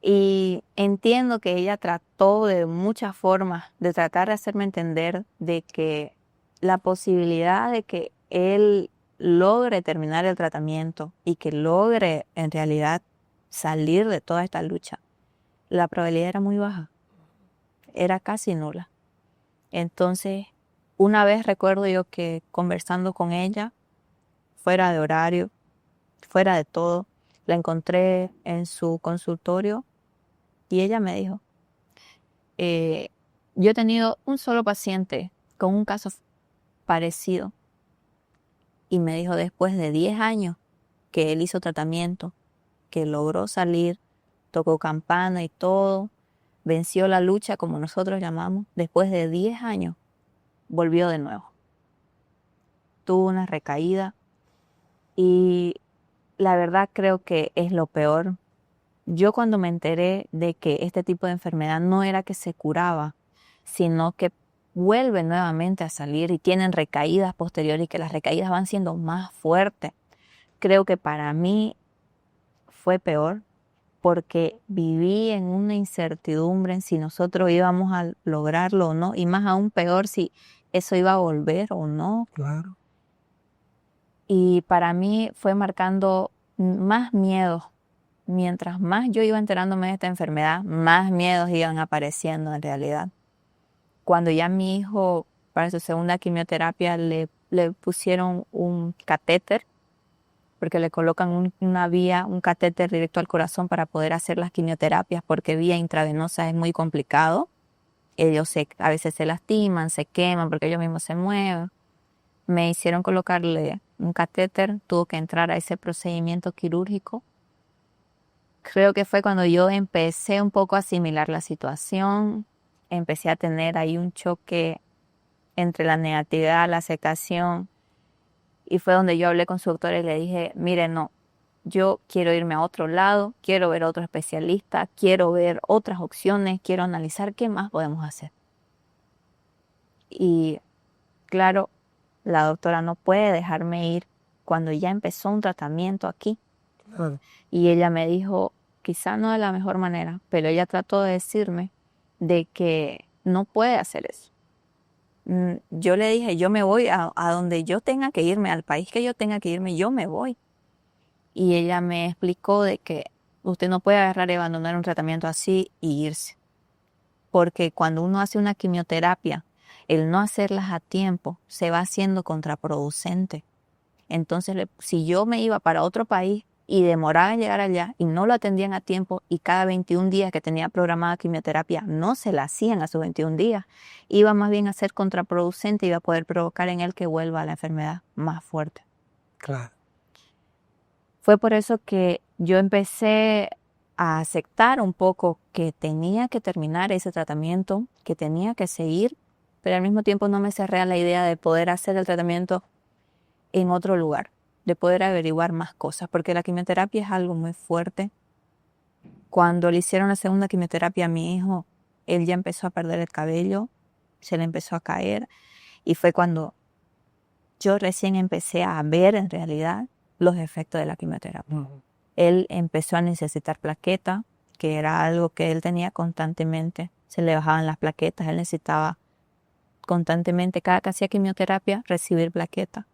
Y entiendo que ella trató de muchas formas de tratar de hacerme entender de que la posibilidad de que él logre terminar el tratamiento y que logre en realidad salir de toda esta lucha, la probabilidad era muy baja, era casi nula. Entonces, una vez recuerdo yo que conversando con ella, fuera de horario, fuera de todo, la encontré en su consultorio y ella me dijo, yo he tenido un solo paciente con un caso parecido y me dijo después de 10 años que él hizo tratamiento, que logró salir, tocó campana y todo, venció la lucha como nosotros llamamos, después de 10 años volvió de nuevo. Tuvo una recaída y la verdad creo que es lo peor. Yo cuando me enteré de que este tipo de enfermedad no era que se curaba, sino que vuelve nuevamente a salir y tienen recaídas posteriores y que las recaídas van siendo más fuertes, creo que para mí fue peor porque viví en una incertidumbre en si nosotros íbamos a lograrlo o no, y más aún peor si eso iba a volver o no. Claro. Y para mí fue marcando más miedo mientras más yo iba enterándome de esta enfermedad, más miedos iban apareciendo en realidad. Cuando ya mi hijo, para su segunda quimioterapia, le pusieron un catéter, porque le colocan una vía, un catéter directo al corazón para poder hacer las quimioterapias, porque vía intravenosa es muy complicado. Ellos a veces se lastiman, se queman, porque ellos mismos se mueven. Me hicieron colocarle un catéter, tuvo que entrar a ese procedimiento quirúrgico. Creo que fue cuando yo empecé un poco a asimilar la situación, empecé a tener ahí un choque entre la negatividad, la aceptación, y fue donde yo hablé con su doctora y le dije, mire, no, yo quiero irme a otro lado, quiero ver a otro especialista, quiero ver otras opciones, quiero analizar qué más podemos hacer. Y claro, la doctora no puede dejarme ir cuando ya empezó un tratamiento aquí. Claro. Y ella me dijo, quizá no de la mejor manera, pero ella trató de decirme de que no puede hacer eso. Yo le dije, yo me voy a donde yo tenga que irme, al país que yo tenga que irme, yo me voy. Y ella me explicó de que usted no puede agarrar y abandonar un tratamiento así y irse. Porque cuando uno hace una quimioterapia, el no hacerlas a tiempo se va haciendo contraproducente. Entonces, si yo me iba para otro país y demoraba en llegar allá y no lo atendían a tiempo y cada 21 días que tenía programada quimioterapia no se la hacían a sus 21 días, iba más bien a ser contraproducente y iba a poder provocar en él que vuelva a la enfermedad más fuerte. Claro. Fue por eso que yo empecé a aceptar un poco que tenía que terminar ese tratamiento, que tenía que seguir, pero al mismo tiempo no me cerré a la idea de poder hacer el tratamiento en otro lugar, de poder averiguar más cosas, porque la quimioterapia es algo muy fuerte. Cuando le hicieron la segunda quimioterapia a mi hijo, él ya empezó a perder el cabello, se le empezó a caer, y fue cuando yo recién empecé a ver en realidad los efectos de la quimioterapia. Uh-huh. Él empezó a necesitar plaqueta, que era algo que él tenía constantemente, se le bajaban las plaquetas, él necesitaba constantemente, cada que hacía quimioterapia, recibir plaqueta.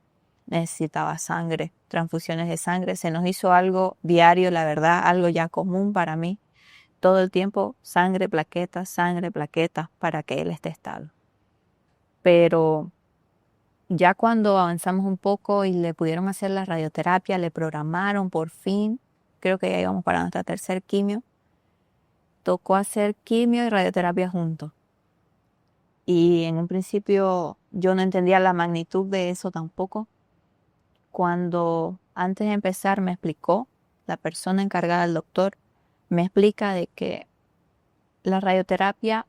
Necesitaba sangre, transfusiones de sangre. Se nos hizo algo diario, la verdad, algo ya común para mí. Todo el tiempo sangre, plaquetas, para que él esté estable. Pero ya cuando avanzamos un poco y le pudieron hacer la radioterapia, le programaron por fin, creo que ya íbamos para nuestra tercer quimio, tocó hacer quimio y radioterapia juntos. Y en un principio yo no entendía la magnitud de eso tampoco. Cuando antes de empezar me explicó, la persona encargada del doctor, me explica de que la radioterapia,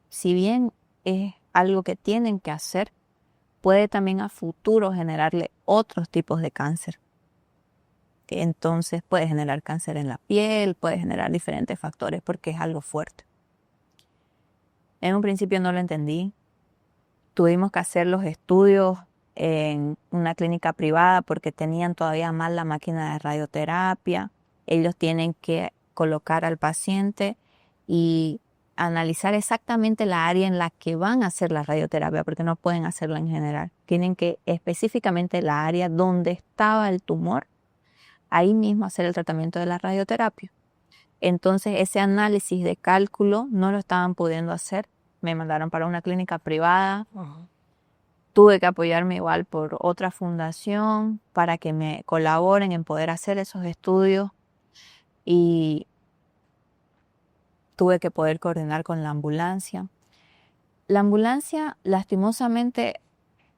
si bien es algo que tienen que hacer, puede también a futuro generarle otros tipos de cáncer. Entonces puede generar cáncer en la piel, puede generar diferentes factores porque es algo fuerte. En un principio no lo entendí. Tuvimos que hacer los estudios en una clínica privada porque tenían todavía mal la máquina de radioterapia. Ellos tienen que colocar al paciente y analizar exactamente la área en la que van a hacer la radioterapia, porque no pueden hacerla en general. Tienen que específicamente la área donde estaba el tumor, ahí mismo hacer el tratamiento de la radioterapia. Entonces ese análisis de cálculo no lo estaban pudiendo hacer. Me mandaron para una clínica privada. Uh-huh. Tuve que apoyarme igual por otra fundación para que me colaboren en poder hacer esos estudios y tuve que poder coordinar con la ambulancia. La ambulancia, lastimosamente,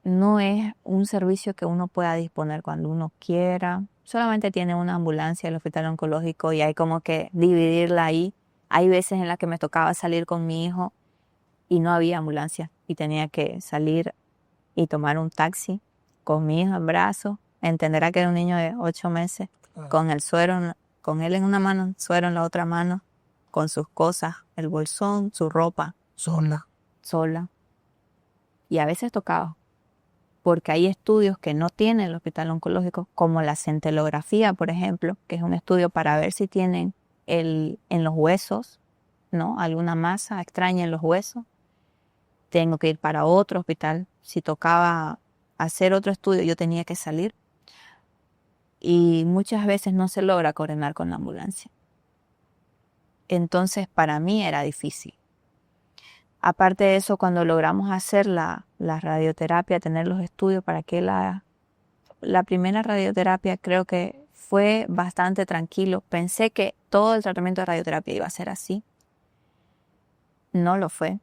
no es un servicio que uno pueda disponer cuando uno quiera. Solamente tiene una ambulancia el hospital oncológico y hay como que dividirla ahí. Hay veces en las que me tocaba salir con mi hijo y no había ambulancia y tenía que salir y tomar un taxi con mi hijo en brazos. Entenderá que era un niño de 8 meses, con el suero, con él en una mano, suero en la otra mano, con sus cosas, el bolsón, su ropa. Sola. Y a veces tocaba, porque hay estudios que no tiene el hospital oncológico, como la centelografía, por ejemplo, que es un estudio para ver si tienen en los huesos, ¿no? Alguna masa extraña en los huesos. Tengo que ir para otro hospital. Si tocaba hacer otro estudio, yo tenía que salir. Y muchas veces no se logra coordinar con la ambulancia. Entonces, para mí era difícil. Aparte de eso, cuando logramos hacer la radioterapia, tener los estudios para que la primera radioterapia creo que fue bastante tranquilo. Pensé que todo el tratamiento de radioterapia iba a ser así. No lo fue.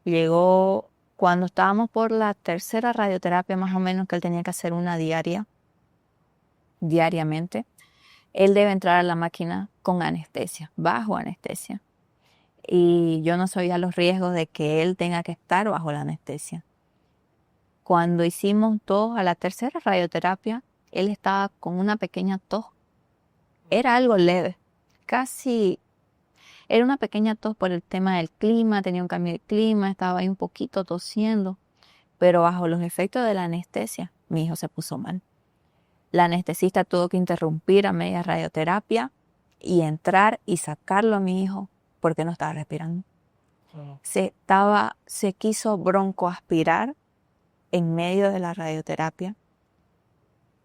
Llegó cuando estábamos por la tercera radioterapia, más o menos, que él tenía que hacer una diariamente. Él debe entrar a la máquina con anestesia, bajo anestesia. Y yo no sabía los riesgos de que él tenga que estar bajo la anestesia. Cuando hicimos todos a la tercera radioterapia, él estaba con una pequeña tos. Era algo leve, casi era una pequeña tos por el tema del clima, tenía un cambio de clima, estaba ahí un poquito tosiendo, pero bajo los efectos de la anestesia, mi hijo se puso mal. La anestesista tuvo que interrumpir a media radioterapia y entrar y sacarlo a mi hijo porque no estaba respirando. Se quiso broncoaspirar en medio de la radioterapia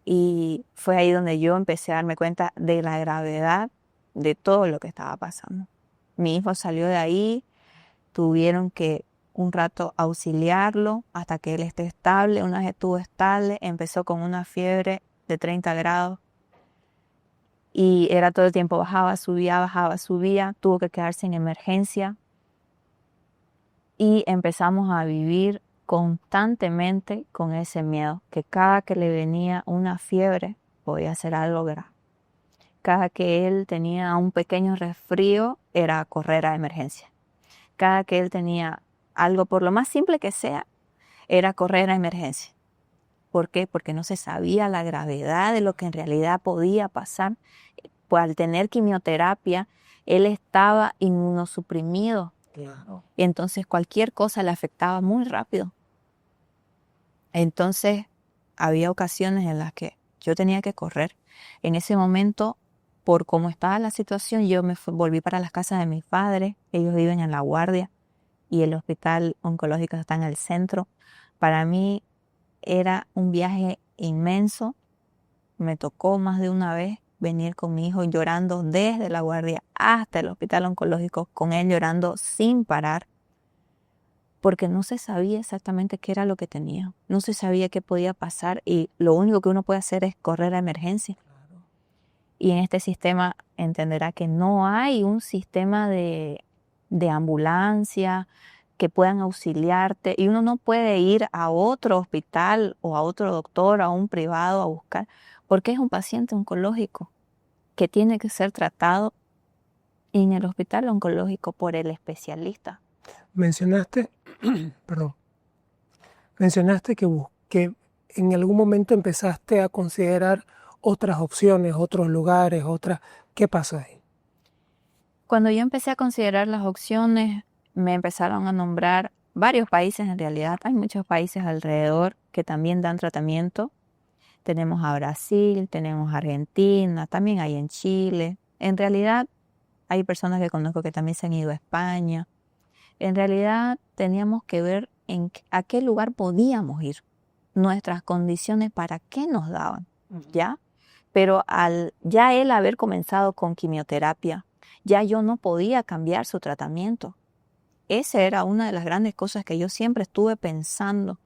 y fue ahí donde yo empecé a darme cuenta de la gravedad de todo lo que estaba pasando. Mi hijo salió de ahí, tuvieron que un rato auxiliarlo hasta que él esté estable. Una vez estuvo estable, empezó con una fiebre de 30 grados y era todo el tiempo bajaba, subía, tuvo que quedarse en emergencia y empezamos a vivir constantemente con ese miedo, que cada que le venía una fiebre podía ser algo grave. Cada que él tenía un pequeño resfrío era correr a emergencia. Cada que él tenía algo, por lo más simple que sea, era correr a emergencia. ¿Por qué? Porque no se sabía la gravedad de lo que en realidad podía pasar. Pues al tener quimioterapia, él estaba inmunosuprimido. Claro. Y entonces cualquier cosa le afectaba muy rápido. Entonces había ocasiones en las que yo tenía que correr. En ese momento, por cómo estaba la situación, yo volví para las casas de mis padres. Ellos viven en La Guardia y el hospital oncológico está en el centro. Para mí era un viaje inmenso. Me tocó más de una vez venir con mi hijo llorando desde La Guardia hasta el hospital oncológico, con él llorando sin parar, porque no se sabía exactamente qué era lo que tenía. No se sabía qué podía pasar y lo único que uno puede hacer es correr a emergencia. Y en este sistema entenderá que no hay un sistema de ambulancia que puedan auxiliarte y uno no puede ir a otro hospital o a otro doctor, a un privado a buscar, porque es un paciente oncológico que tiene que ser tratado en el hospital oncológico por el especialista. Mencionaste, mencionaste que en algún momento empezaste a considerar otras opciones, otros lugares, ¿Qué pasó ahí? Cuando yo empecé a considerar las opciones, me empezaron a nombrar varios países en realidad. Hay muchos países alrededor que también dan tratamiento. Tenemos a Brasil, tenemos a Argentina, también hay en Chile. En realidad hay personas que conozco que también se han ido a España. En realidad teníamos que ver a qué lugar podíamos ir, nuestras condiciones, para qué nos daban, ¿ya? Pero al ya él haber comenzado con quimioterapia, ya yo no podía cambiar su tratamiento. Esa era una de las grandes cosas que yo siempre estuve pensando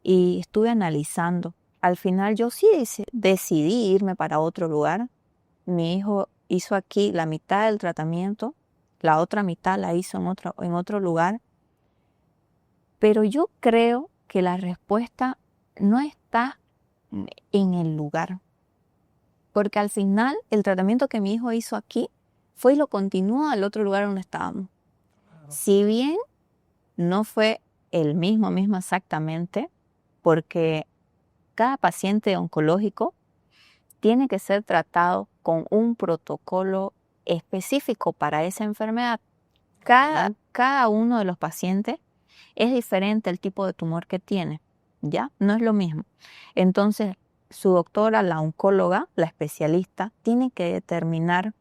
y estuve analizando. Al final yo sí decidí irme para otro lugar. Mi hijo hizo aquí la mitad del tratamiento, la otra mitad la hizo en otro lugar. Pero yo creo que la respuesta no está en el lugar. Porque al final el tratamiento que mi hijo hizo aquí fue y lo continuó al otro lugar donde estábamos. Si bien no fue el mismo exactamente, porque cada paciente oncológico tiene que ser tratado con un protocolo específico para esa enfermedad. Cada uno de los pacientes es diferente el tipo de tumor que tiene, ¿ya? No es lo mismo. Entonces, su doctora, la oncóloga, la especialista, tiene que determinar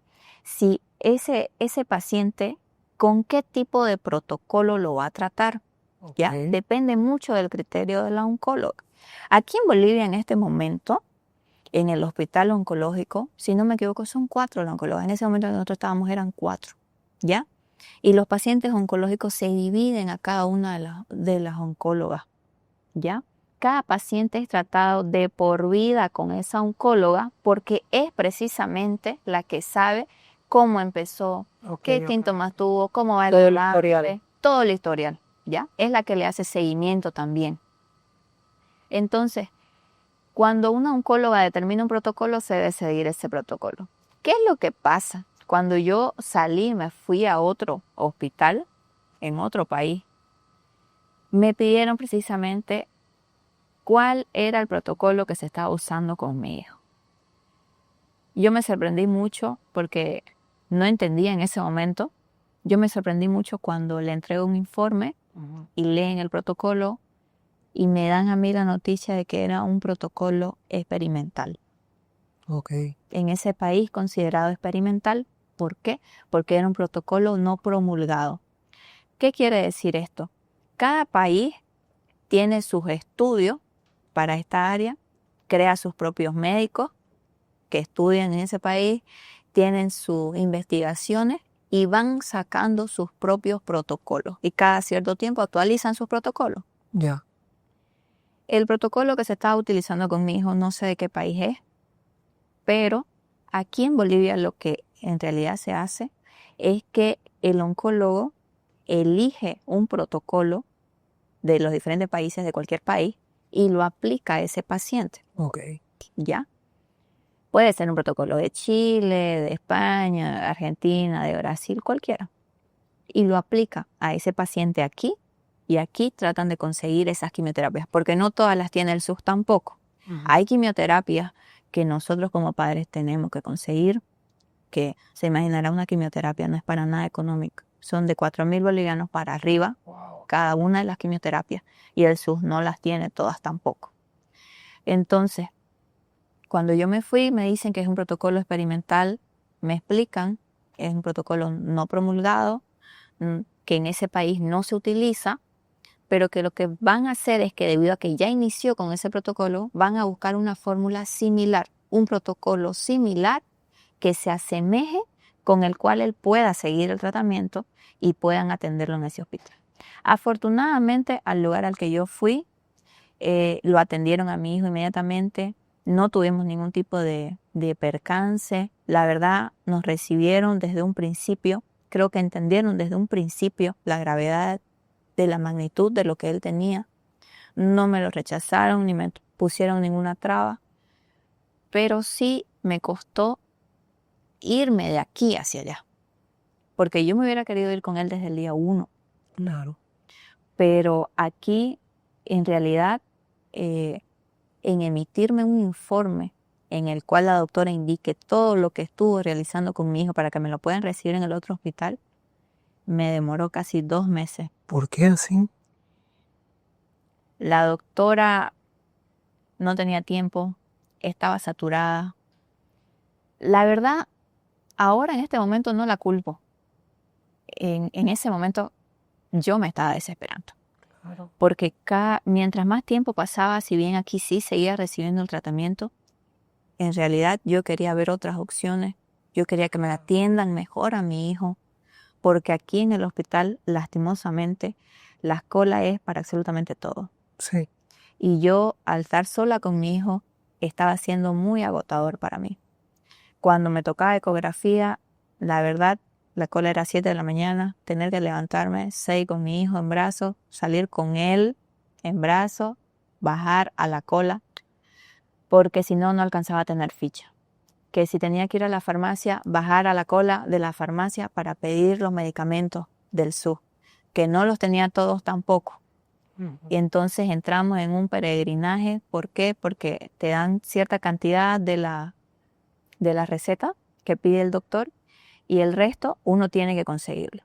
si ese paciente con qué tipo de protocolo lo va a tratar. ¿Ya? Depende mucho del criterio de la oncóloga. Aquí en Bolivia en este momento en el hospital oncológico, si no me equivoco, son 4 los oncólogos. En ese momento que nosotros estábamos eran 4, ¿ya? Y los pacientes oncológicos se dividen a cada una de las oncólogas, ¿ya? Cada paciente es tratado de por vida con esa oncóloga porque es precisamente la que sabe cómo empezó, qué síntomas tuvo, cómo va Todo el historial. todo el historial, ¿ya? Es la que le hace seguimiento también. Entonces, cuando una oncóloga determina un protocolo, se debe seguir ese protocolo. ¿Qué es lo que pasa? Cuando yo salí, me fui a otro hospital, en otro país, me pidieron precisamente cuál era el protocolo que se estaba usando con mi hijo. Yo me sorprendí mucho porque no entendía en ese momento. Yo me sorprendí mucho cuando le entrego un informe y leen el protocolo y me dan a mí la noticia de que era un protocolo experimental. Okay. En ese país considerado experimental. ¿Por qué? Porque era un protocolo no promulgado. ¿Qué quiere decir esto? Cada país tiene sus estudios para esta área, crea sus propios médicos que estudian en ese país, tienen sus investigaciones y van sacando sus propios protocolos. Y cada cierto tiempo actualizan sus protocolos. Ya. El protocolo que se estaba utilizando con mi hijo, no sé de qué país es, pero aquí en Bolivia lo que en realidad se hace es que el oncólogo elige un protocolo de los diferentes países, de cualquier país, y lo aplica a ese paciente. Okay. ¿Ya? Puede ser un protocolo de Chile, de España, de Argentina, de Brasil, cualquiera. Y lo aplica a ese paciente aquí, y aquí tratan de conseguir esas quimioterapias, porque no todas las tiene el SUS tampoco. Hay quimioterapias que nosotros como padres tenemos que conseguir, que se imaginará una quimioterapia no es para nada económica. Son de 4.000 bolivianos para arriba, cada una de las quimioterapias, y el SUS no las tiene todas tampoco. Entonces, cuando yo me fui, me dicen que es un protocolo experimental, me explican, es un protocolo no promulgado, que en ese país no se utiliza, pero que lo que van a hacer es que debido a que ya inició con ese protocolo, van a buscar una fórmula similar, un protocolo similar que se asemeje con el cual él pueda seguir el tratamiento y puedan atenderlo en ese hospital. Afortunadamente, al lugar al que yo fui, lo atendieron a mi hijo inmediatamente, no tuvimos ningún tipo de percance, la verdad nos recibieron desde un principio, creo que entendieron desde un principio la gravedad de la magnitud de lo que él tenía, no me lo rechazaron ni me pusieron ninguna traba, pero sí me costó irme de aquí hacia allá, porque yo me hubiera querido ir con él desde el día 1. Claro. Pero aquí, en realidad, en emitirme un informe en el cual la doctora indique todo lo que estuvo realizando con mi hijo para que me lo puedan recibir en el otro hospital, me demoró casi 2 meses. ¿Por qué así? La doctora no tenía tiempo, estaba saturada. La verdad, ahora en este momento no la culpo. En ese momento yo me estaba desesperando. Claro. Porque mientras más tiempo pasaba, si bien aquí sí seguía recibiendo el tratamiento, en realidad yo quería ver otras opciones. Yo quería que me atiendan mejor a mi hijo, porque aquí en el hospital, lastimosamente, la cola es para absolutamente todo. Sí. Y yo, al estar sola con mi hijo, estaba siendo muy agotador para mí. Cuando me tocaba ecografía, la verdad, la cola era 7 de la mañana, tener que levantarme 6 con mi hijo en brazos, salir con él en brazos, bajar a la cola, porque si no, no alcanzaba a tener ficha. Que si tenía que ir a la farmacia, bajar a la cola de la farmacia para pedir los medicamentos del SUS, que no los tenía todos tampoco. Y entonces entramos en un peregrinaje. ¿Por qué? Porque te dan cierta cantidad de la receta que pide el doctor y el resto uno tiene que conseguirlo.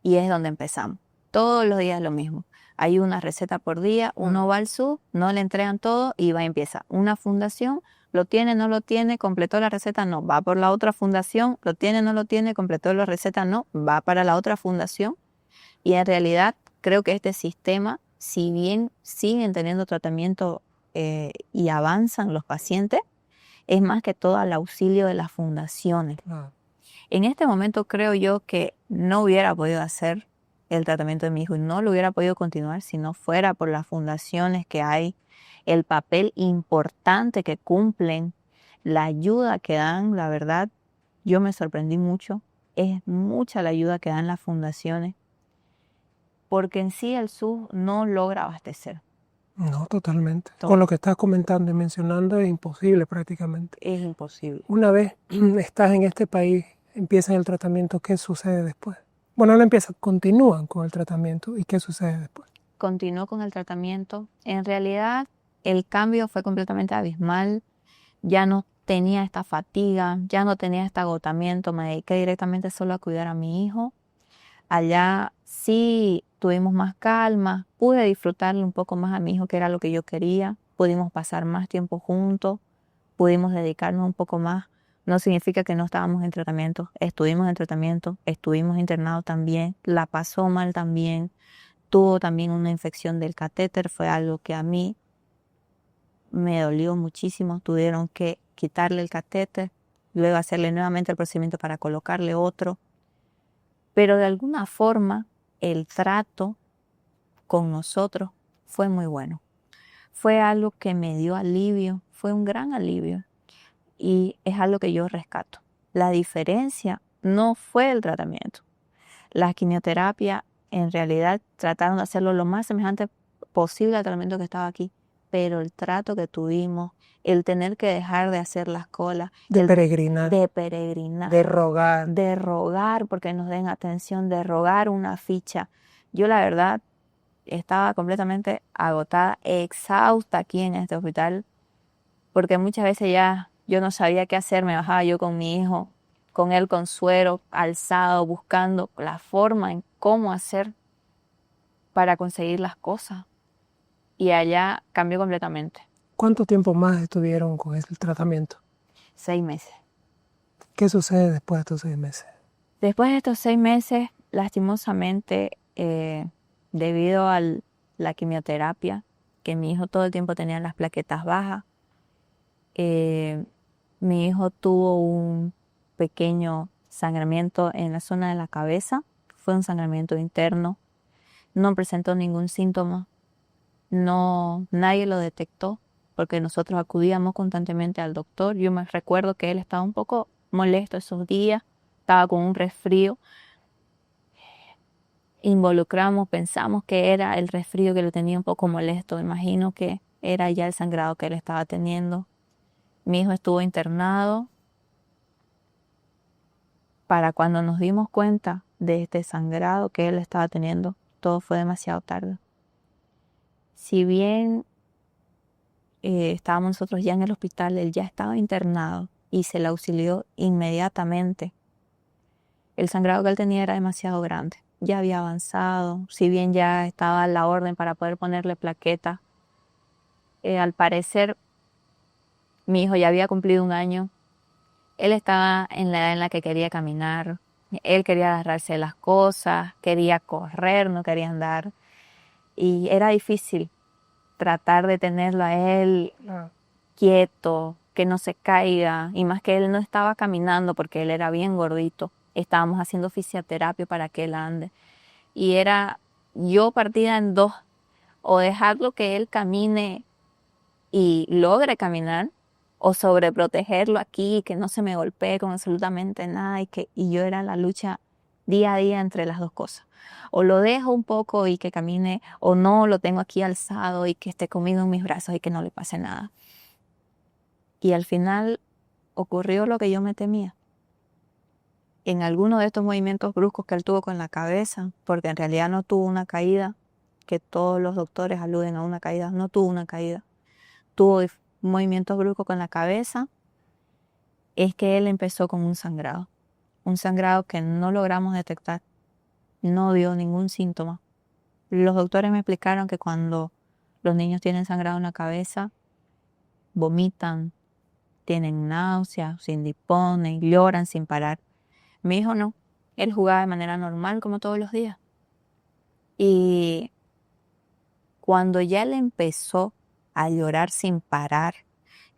Y es donde empezamos. Todos los días lo mismo. Hay una receta por día, uno va al SUS, no le entregan todo y va y empieza. Una fundación, lo tiene, no lo tiene, completó la receta, no. Va por la otra fundación, lo tiene, no lo tiene, completó la receta, no. Va para la otra fundación. Y en realidad creo que este sistema, si bien siguen teniendo tratamiento y avanzan los pacientes, es más que todo al auxilio de las fundaciones. Ah, En este momento creo yo que no hubiera podido hacer el tratamiento de mi hijo y no lo hubiera podido continuar si no fuera por las fundaciones que hay, el papel importante que cumplen, la ayuda que dan, la verdad, yo me sorprendí mucho. Es mucha la ayuda que dan las fundaciones, porque en sí el SUS no logra abastecer. no, totalmente. Todo. Con lo que estás comentando y mencionando es imposible prácticamente. Es imposible. Una vez estás en este país, empiezan el tratamiento, ¿qué sucede después? Bueno, no empiezan, continúan con el tratamiento y ¿qué sucede después? Continuó con el tratamiento. En realidad, el cambio fue completamente abismal. Ya no tenía esta fatiga, ya no tenía este agotamiento. Me dediqué directamente solo a cuidar a mi hijo. Allá sí tuvimos más calma, pude disfrutarle un poco más a mi hijo, que era lo que yo quería. Pudimos pasar más tiempo juntos, pudimos dedicarnos un poco más. No significa que no estábamos en tratamiento, estuvimos en tratamiento, estuvimos internados también, la pasó mal también, tuvo también una infección del catéter, fue algo que a mí me dolió muchísimo. Tuvieron que quitarle el catéter, luego hacerle nuevamente el procedimiento para colocarle otro. Pero de alguna forma el trato con nosotros fue muy bueno. Fue algo que me dio alivio, fue un gran alivio y es algo que yo rescato. La diferencia no fue el tratamiento. La quimioterapia en realidad trataron de hacerlo lo más semejante posible al tratamiento que estaba aquí, pero el trato que tuvimos, el tener que dejar de hacer las colas, De peregrinar, de rogar porque nos den atención, de rogar una ficha. Yo la verdad estaba completamente agotada, exhausta aquí en este hospital, porque muchas veces ya yo no sabía qué hacer, me bajaba yo con mi hijo, con él con suero, alzado, buscando la forma en cómo hacer para conseguir las cosas. Y allá cambió completamente. ¿Cuánto tiempo más estuvieron con el tratamiento? 6 meses. ¿Qué sucede después de estos 6 meses? Después de estos 6 meses, lastimosamente, debido a la quimioterapia, que mi hijo todo el tiempo tenía las plaquetas bajas, mi hijo tuvo un pequeño sangramiento en la zona de la cabeza. Fue un sangramiento interno. No presentó ningún síntoma. No, nadie lo detectó porque nosotros acudíamos constantemente al doctor. Yo me recuerdo que él estaba un poco molesto esos días, estaba con un resfrío. Pensamos que era el resfrío que lo tenía un poco molesto. Imagino que era ya el sangrado que él estaba teniendo. Mi hijo estuvo internado. Para cuando nos dimos cuenta de este sangrado que él estaba teniendo, todo fue demasiado tarde. Si bien estábamos nosotros ya en el hospital, él ya estaba internado y se le auxilió inmediatamente. El sangrado que él tenía era demasiado grande. Ya había avanzado, si bien ya estaba la orden para poder ponerle plaqueta. Al parecer, mi hijo ya había cumplido 1 año. Él estaba en la edad en la que quería caminar. Él quería agarrarse de las cosas, quería correr, no quería andar. Y era difícil tratar de tenerlo a él quieto, que no se caiga. Y más que él no estaba caminando porque él era bien gordito. Estábamos haciendo fisioterapia para que él ande. Y era yo partida en 2. O dejarlo que él camine y logre caminar, o sobreprotegerlo aquí y que no se me golpee con absolutamente nada. Y yo era la lucha día a día entre las 2 cosas. O lo dejo un poco y que camine, o no, lo tengo aquí alzado y que esté conmigo en mis brazos y que no le pase nada. Y al final ocurrió lo que yo me temía. En alguno de estos movimientos bruscos que él tuvo con la cabeza, porque en realidad no tuvo una caída, que todos los doctores aluden a una caída, no tuvo una caída, tuvo movimientos bruscos con la cabeza, es que él empezó con un sangrado que no logramos detectar, no dio ningún síntoma. Los doctores me explicaron que cuando los niños tienen sangrado en la cabeza, vomitan, tienen náuseas, se indisponen, lloran sin parar. Mi hijo no, él jugaba de manera normal como todos los días. Y cuando ya él empezó a llorar sin parar,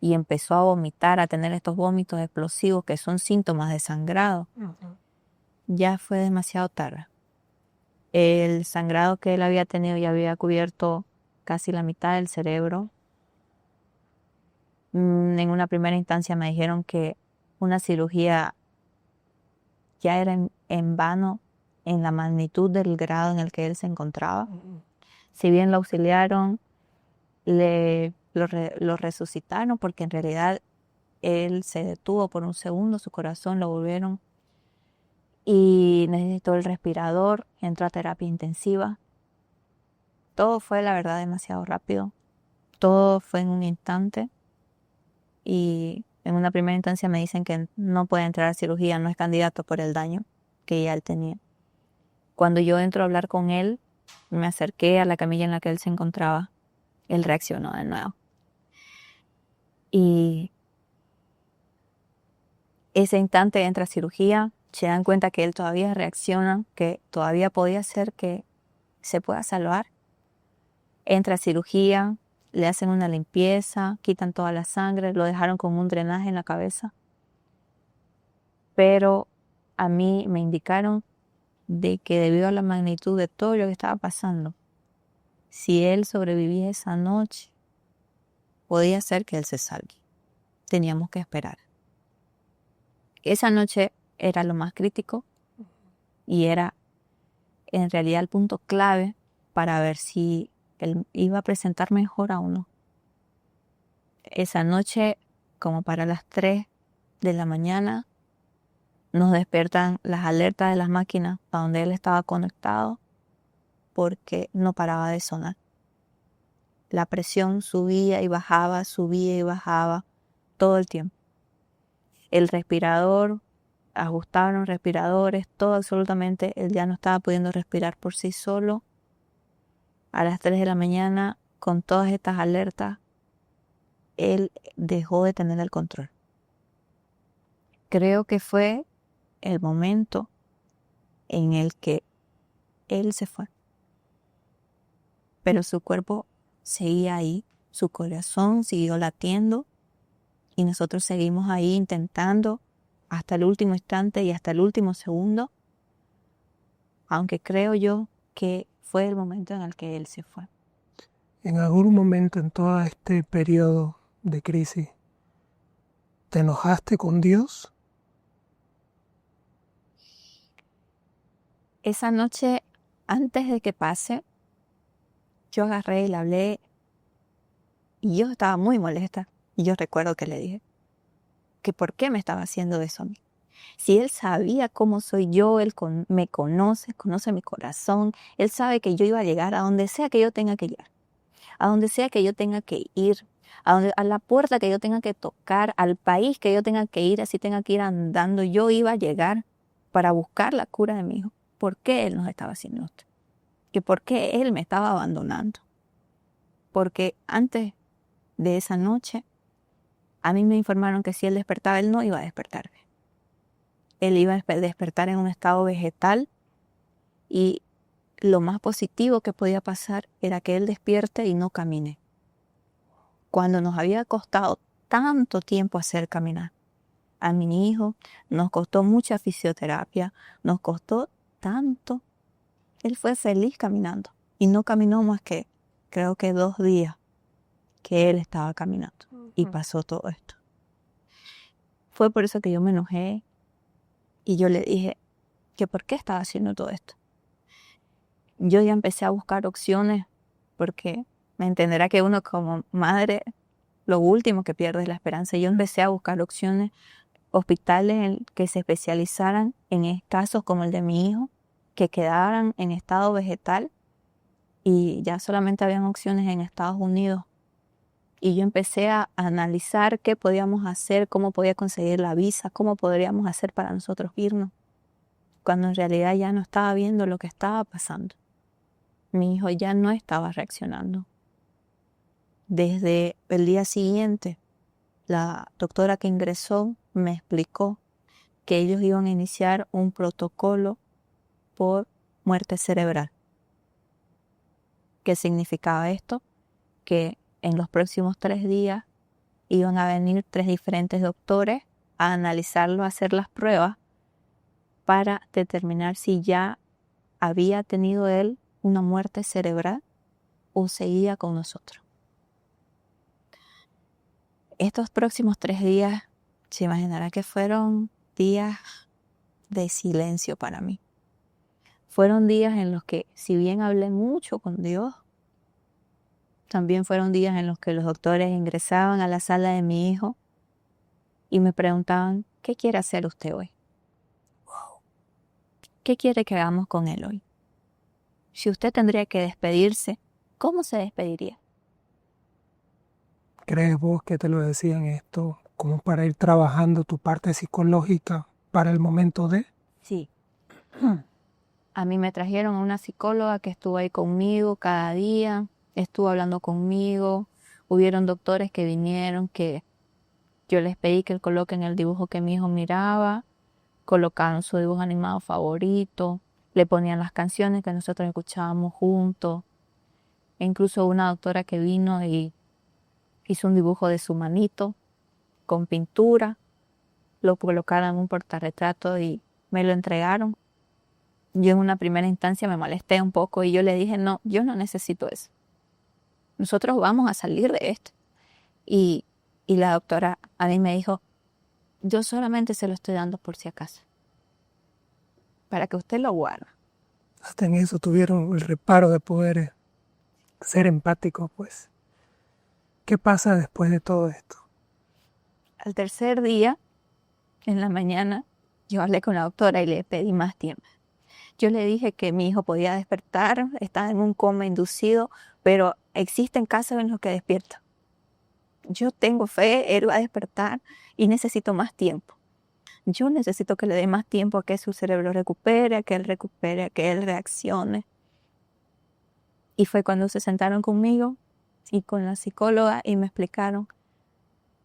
y empezó a vomitar, a tener estos vómitos explosivos que son síntomas de sangrado, ya fue demasiado tarde. El sangrado que él había tenido ya había cubierto casi la mitad del cerebro. En una primera instancia me dijeron que una cirugía ya era en vano en la magnitud del grado en el que él se encontraba. Si bien lo auxiliaron, lo resucitaron porque en realidad él se detuvo por un segundo, su corazón lo volvieron y necesitó el respirador, entró a terapia intensiva. Todo fue, la verdad, demasiado rápido. Todo fue en un instante y en una primera instancia me dicen que no puede entrar a cirugía, no es candidato por el daño que ya él tenía. Cuando yo entro a hablar con él, me acerqué a la camilla en la que él se encontraba. Él reaccionó de nuevo. Y ese instante entra a cirugía, se dan cuenta que él todavía reacciona, que todavía podía ser que se pueda salvar. Entra a cirugía, le hacen una limpieza, quitan toda la sangre, lo dejaron con un drenaje en la cabeza. Pero a mí me indicaron de que debido a la magnitud de todo lo que estaba pasando, si él sobrevivía esa noche, podía ser que él se salve. Teníamos que esperar. Esa noche era lo más crítico y era en realidad el punto clave para ver si él iba a presentar mejor o no. Esa noche, como para las 3 de la mañana, nos despiertan las alertas de las máquinas a donde él estaba conectado porque no paraba de sonar. La presión subía y bajaba todo el tiempo. El respirador, ajustaron respiradores, todo absolutamente, él ya no estaba pudiendo respirar por sí solo. A las 3 de la mañana, con todas estas alertas, él dejó de tener el control. Creo que fue el momento en el que él se fue. Pero su cuerpo seguía ahí, su corazón siguió latiendo y nosotros seguimos ahí intentando hasta el último instante y hasta el último segundo, aunque creo yo que fue el momento en el que él se fue. En algún momento en todo este periodo de crisis, ¿te enojaste con Dios? Esa noche, antes de que pase, yo agarré y le hablé y yo estaba muy molesta. Y yo recuerdo que le dije que por qué me estaba haciendo eso a mí. Si él sabía cómo soy yo, él me conoce mi corazón, él sabe que yo iba a llegar a donde sea que yo tenga que llegar, a donde sea que yo tenga que ir, a la puerta que yo tenga que tocar, al país que yo tenga que ir, así tenga que ir andando, yo iba a llegar para buscar la cura de mi hijo. ¿Por qué él nos estaba haciendo esto? Que por qué él me estaba abandonando. Porque antes de esa noche, a mí me informaron que si él despertaba, él no iba a despertar. Él iba a despertar en un estado vegetal y lo más positivo que podía pasar era que él despierte y no camine. Cuando nos había costado tanto tiempo hacer caminar a mi hijo, nos costó mucha fisioterapia, nos costó tanto. Él fue feliz caminando y no caminó más que, creo que 2 días que él estaba caminando y pasó todo esto. Fue por eso que yo me enojé y yo le dije que por qué estaba haciendo todo esto. Yo ya empecé a buscar opciones porque me entenderá que uno como madre lo último que pierde es la esperanza. Yo empecé a buscar opciones, hospitales que se especializaran en casos como el de mi hijo, que quedaran en estado vegetal y ya solamente habían opciones en Estados Unidos. Y yo empecé a analizar qué podíamos hacer, cómo podía conseguir la visa, cómo podríamos hacer para nosotros irnos, cuando en realidad ya no estaba viendo lo que estaba pasando. Mi hijo ya no estaba reaccionando. Desde el día siguiente, la doctora que ingresó me explicó que ellos iban a iniciar un protocolo por muerte cerebral. ¿Qué significaba esto? Que en los próximos 3 días iban a venir 3 diferentes doctores a analizarlo, a hacer las pruebas para determinar si ya había tenido él una muerte cerebral o seguía con nosotros. Estos próximos 3 días, se imaginará que fueron días de silencio para mí. Fueron días en los que, si bien hablé mucho con Dios, también fueron días en los que los doctores ingresaban a la sala de mi hijo y me preguntaban, ¿qué quiere hacer usted hoy? ¿Qué quiere que hagamos con él hoy? Si usted tendría que despedirse, ¿cómo se despediría? ¿Crees vos que te lo decían esto como para ir trabajando tu parte psicológica para el momento de? Sí. A mí me trajeron a una psicóloga que estuvo ahí conmigo cada día, estuvo hablando conmigo. Hubieron doctores que vinieron, que yo les pedí que coloquen el dibujo que mi hijo miraba, colocaron su dibujo animado favorito, le ponían las canciones que nosotros escuchábamos juntos. E incluso una doctora que vino y hizo un dibujo de su manito con pintura, lo colocaron en un portarretrato y me lo entregaron. Yo en una primera instancia me molesté un poco y yo le dije, no, yo no necesito eso. Nosotros vamos a salir de esto. Y la doctora a mí me dijo, yo solamente se lo estoy dando por si acaso, para que usted lo guarde. Hasta en eso tuvieron el reparo de poder ser empáticos, pues. ¿Qué pasa después de todo esto? Al tercer día, en la mañana, yo hablé con la doctora y le pedí más tiempo. Yo le dije que mi hijo podía despertar, estaba en un coma inducido, pero existen casos en los que despierta. Yo tengo fe, él va a despertar y necesito más tiempo. Yo necesito que le dé más tiempo a que su cerebro recupere, a que él reaccione. Y fue cuando se sentaron conmigo y con la psicóloga y me explicaron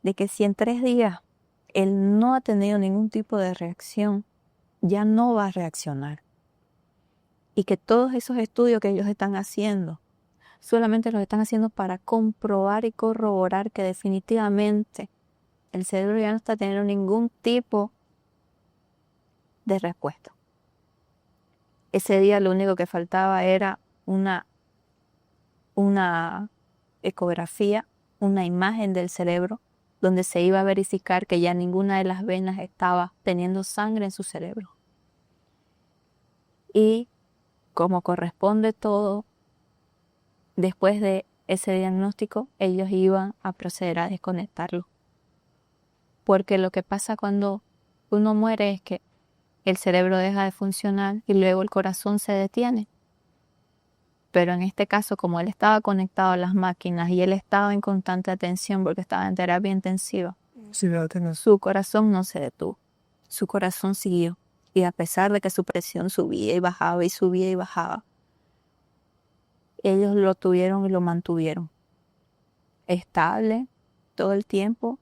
de que si en 3 días él no ha tenido ningún tipo de reacción, ya no va a reaccionar. Y que todos esos estudios que ellos están haciendo, solamente los están haciendo para comprobar y corroborar que definitivamente el cerebro ya no está teniendo ningún tipo de respuesta. Ese día lo único que faltaba era una ecografía, una imagen del cerebro, donde se iba a verificar que ya ninguna de las venas estaba teniendo sangre en su cerebro. Y como corresponde todo, después de ese diagnóstico, ellos iban a proceder a desconectarlo. Porque lo que pasa cuando uno muere es que el cerebro deja de funcionar y luego el corazón se detiene. Pero en este caso, como él estaba conectado a las máquinas y él estaba en constante atención porque estaba en terapia intensiva, Sí, su corazón no se detuvo. Su corazón siguió. Y a pesar de que su presión subía y bajaba y subía y bajaba, ellos lo tuvieron y lo mantuvieron estable todo el tiempo,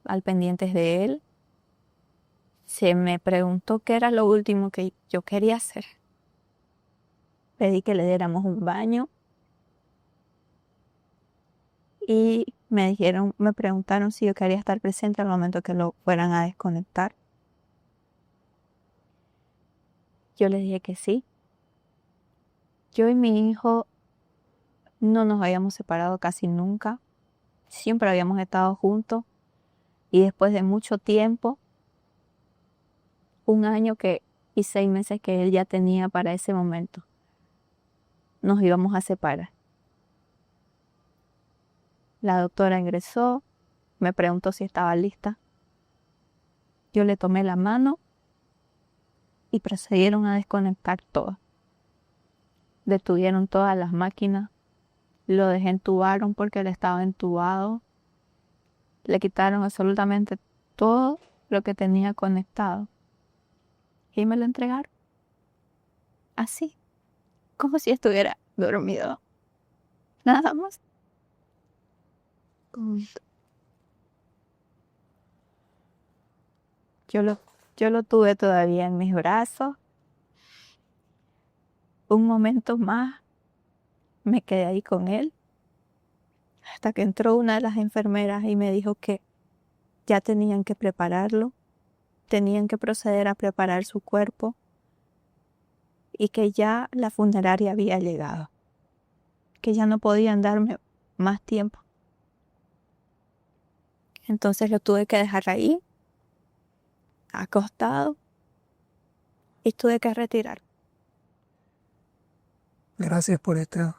al pendientes de él. Se me preguntó qué era lo último que yo quería hacer. Pedí que le diéramos un baño y me preguntaron si yo quería estar presente al momento que lo fueran a desconectar. Yo les dije que sí. Yo y mi hijo no nos habíamos separado casi nunca. Siempre habíamos estado juntos. Y después de mucho tiempo, 1 año y 6 meses que él ya tenía para ese momento, nos íbamos a separar. La doctora ingresó, me preguntó si estaba lista. Yo le tomé la mano y procedieron a desconectar todo. Detuvieron todas las máquinas, lo desentubaron porque él estaba entubado, le quitaron absolutamente todo lo que tenía conectado y me lo entregaron. Así, como si estuviera dormido. Nada más. Yo lo tuve todavía en mis brazos. Un momento más me quedé ahí con él hasta que entró una de las enfermeras y me dijo que ya tenían que prepararlo, tenían que proceder a preparar su cuerpo y que ya la funeraria había llegado, que ya no podían darme más tiempo. Entonces lo tuve que dejar ahí, acostado, y tuve que retirar. Gracias por esta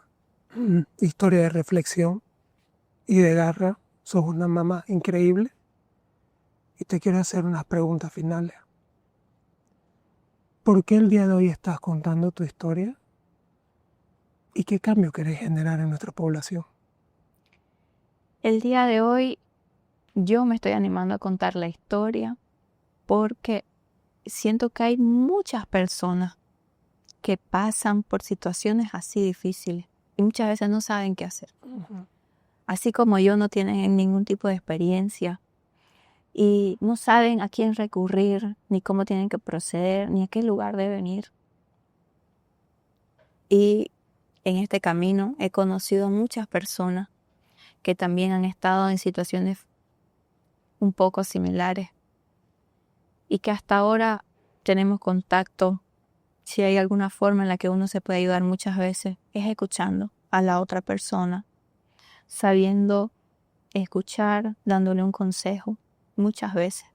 historia de reflexión y de garra. Sos una mamá increíble. Y te quiero hacer unas preguntas finales. ¿Por qué el día de hoy estás contando tu historia? ¿Y qué cambio querés generar en nuestra población? El día de hoy yo me estoy animando a contar la historia porque siento que hay muchas personas que pasan por situaciones así difíciles y muchas veces no saben qué hacer. Así como yo, no tienen ningún tipo de experiencia y no saben a quién recurrir, ni cómo tienen que proceder, ni a qué lugar deben ir. Y en este camino he conocido a muchas personas que también han estado en situaciones un poco similares y que hasta ahora tenemos contacto. Si hay alguna forma en la que uno se puede ayudar muchas veces, es escuchando a la otra persona, sabiendo escuchar, dándole un consejo. Muchas veces.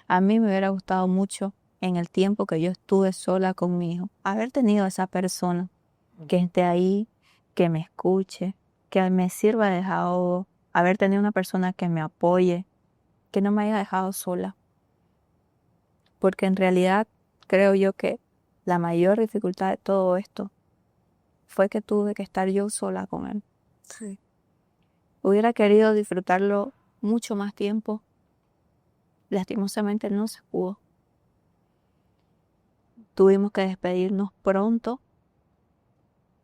A mí me hubiera gustado mucho, en el tiempo que yo estuve sola con mi hijo, haber tenido a esa persona que esté ahí, que me escuche, que me sirva de desahogo, haber tenido una persona que me apoye, que no me haya dejado sola. Porque en realidad creo yo que la mayor dificultad de todo esto fue que tuve que estar yo sola con él. Sí. Hubiera querido disfrutarlo mucho más tiempo. Lastimosamente no se pudo. Tuvimos que despedirnos pronto,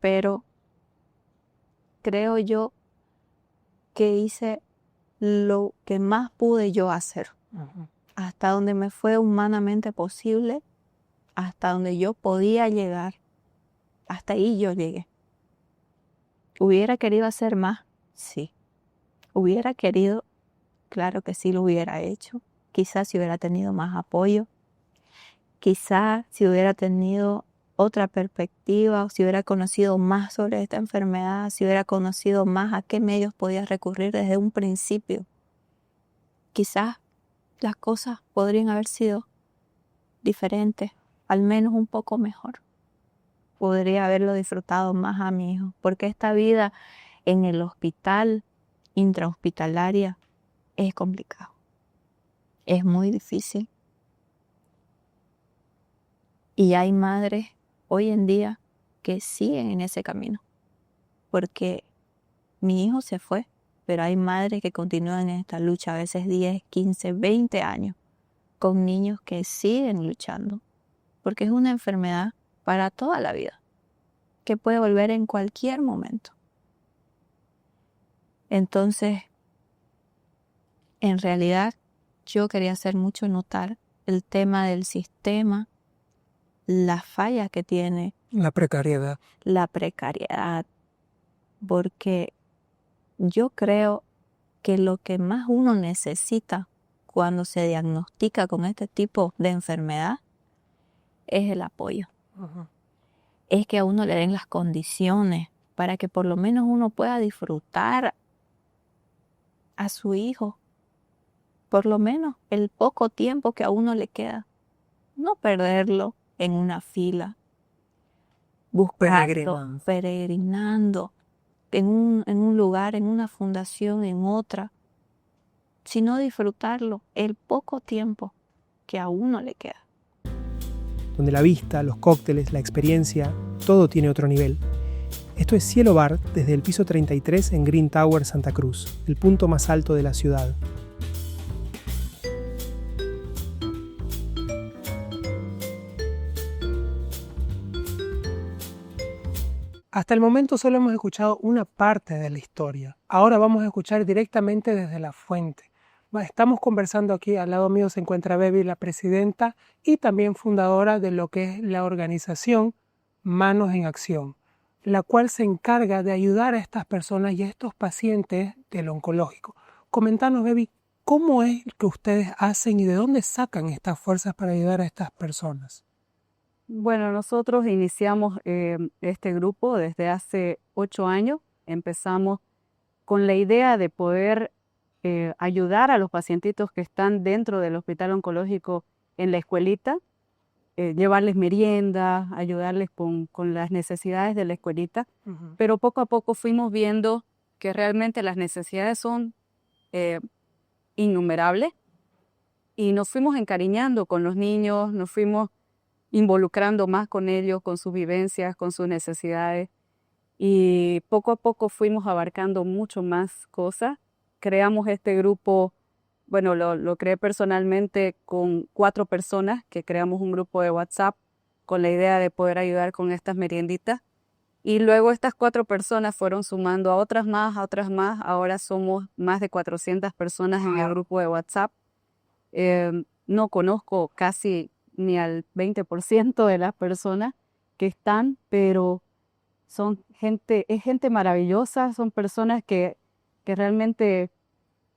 pero creo yo que hice lo que más pude yo hacer. Hasta donde me fue humanamente posible, hasta donde yo podía llegar. Hasta ahí yo llegué. ¿Hubiera querido hacer más? Sí. ¿Hubiera querido? Claro que sí lo hubiera hecho. Quizás si hubiera tenido más apoyo. Quizás si hubiera tenido otra perspectiva, o si hubiera conocido más sobre esta enfermedad, si hubiera conocido más a qué medios podía recurrir desde un principio. Quizás las cosas podrían haber sido diferentes, al menos un poco mejor. Podría haberlo disfrutado más a mi hijo, porque esta vida en el hospital, intrahospitalaria, es complicado. Es muy difícil. Y hay madres hoy en día que siguen en ese camino, porque mi hijo se fue, pero hay madres que continúan en esta lucha, a veces 10, 15, 20 años, con niños que siguen luchando, porque es una enfermedad para toda la vida, que puede volver en cualquier momento. Entonces, en realidad, yo quería hacer mucho notar el tema del sistema, la falla que tiene. La precariedad. La precariedad, porque yo creo que lo que más uno necesita cuando se diagnostica con este tipo de enfermedad es el apoyo. Es que a uno le den las condiciones para que por lo menos uno pueda disfrutar a su hijo, por lo menos el poco tiempo que a uno le queda. No perderlo en una fila, buscando, peregrinando en un lugar, en una fundación, en otra, sino disfrutarlo el poco tiempo que a uno le queda. Donde la vista, los cócteles, la experiencia, todo tiene otro nivel. Esto es Cielo Bar desde el piso 33 en Green Tower, Santa Cruz, el punto más alto de la ciudad. Hasta el momento solo hemos escuchado una parte de la historia. Ahora vamos a escuchar directamente desde la fuente. Estamos conversando aquí, al lado mío se encuentra Bebi, la presidenta y también fundadora de lo que es la organización Manos en Acción, la cual se encarga de ayudar a estas personas y a estos pacientes del oncológico. Comentanos, Bebi, ¿Cómo es que ustedes hacen y de dónde sacan estas fuerzas para ayudar a estas personas? Bueno, nosotros iniciamos este grupo desde hace 8 años. Empezamos con la idea de poder ayudar a los pacientitos que están dentro del hospital oncológico en la escuelita, llevarles merienda, ayudarles con las necesidades de la escuelita. Pero poco a poco fuimos viendo que realmente las necesidades son innumerables y nos fuimos encariñando con los niños, nos fuimos involucrando más con ellos, con sus vivencias, con sus necesidades. Y poco a poco fuimos abarcando mucho más cosas. Creamos este grupo, bueno, lo creé personalmente con 4 personas, que creamos un grupo de WhatsApp con la idea de poder ayudar con estas merienditas. Y luego estas 4 personas fueron sumando a otras más, a otras más. Ahora somos más de 400 personas en el grupo de WhatsApp. No conozco casi ni al 20% de las personas que están, pero es gente maravillosa, son personas que realmente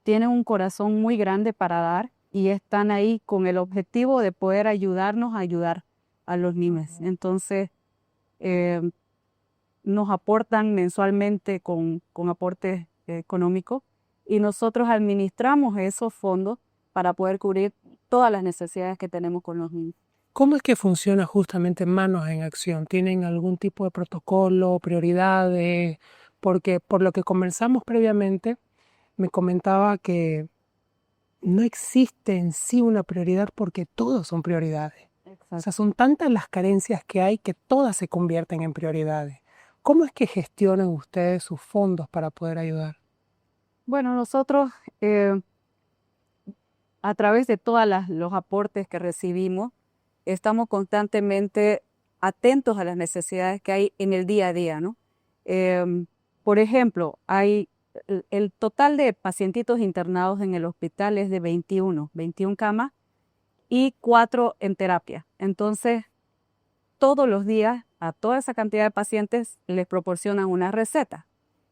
tienen un corazón muy grande para dar y están ahí con el objetivo de poder ayudarnos a ayudar a los niños. Entonces, nos aportan mensualmente con aportes económicos y nosotros administramos esos fondos para poder cubrir todas las necesidades que tenemos con los niños. ¿Cómo es que funciona justamente Manos en Acción? ¿Tienen algún tipo de protocolo, prioridades? Porque por lo que conversamos previamente, me comentaba que no existe en sí una prioridad porque todos son prioridades. Exacto. O sea, son tantas las carencias que hay que todas se convierten en prioridades. ¿Cómo es que gestionan ustedes sus fondos para poder ayudar? Bueno, nosotros a través de todos los aportes que recibimos, estamos constantemente atentos a las necesidades que hay en el día a día, ¿no? Por ejemplo, el total de pacientitos internados en el hospital es de 21 camas y 4 en terapia. Entonces, todos los días a toda esa cantidad de pacientes les proporcionan una receta.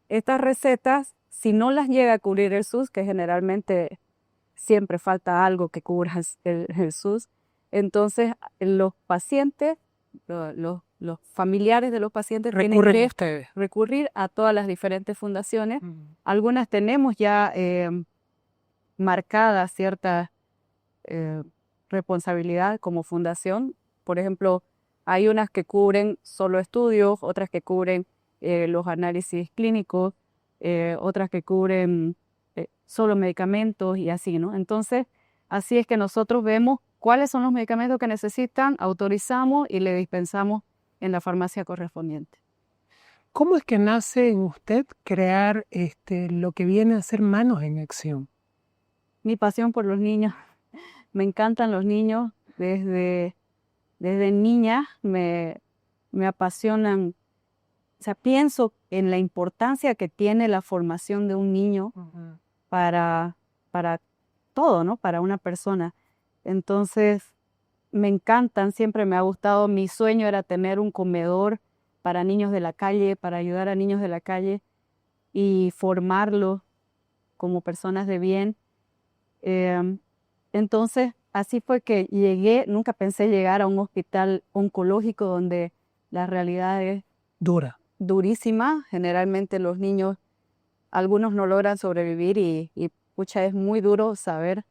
Estas recetas, si no las llega a cubrir el SUS, que generalmente siempre falta algo que cubra el SUS, entonces los pacientes, los familiares de los pacientes tienen que recurrir a todas las diferentes fundaciones. Algunas tenemos ya marcada cierta responsabilidad como fundación. Por ejemplo, hay unas que cubren solo estudios, otras que cubren los análisis clínicos, otras que cubren solo medicamentos y así, ¿no? Entonces, así es que nosotros vemos cuáles son los medicamentos que necesitan, autorizamos y le dispensamos en la farmacia correspondiente. ¿Cómo es que nace en usted crear lo que viene a ser Manos en Acción? Mi pasión por los niños. Me encantan los niños. Desde niña me apasionan. O sea, pienso en la importancia que tiene la formación de un niño para todo, ¿no? Para una persona. Entonces, me encantan, siempre me ha gustado. Mi sueño era tener un comedor para niños de la calle, para ayudar a niños de la calle y formarlos como personas de bien. Entonces, así fue que llegué. Nunca pensé llegar a un hospital oncológico donde la realidad es durísima. Generalmente los niños, algunos no logran sobrevivir y pucha, es muy duro saber,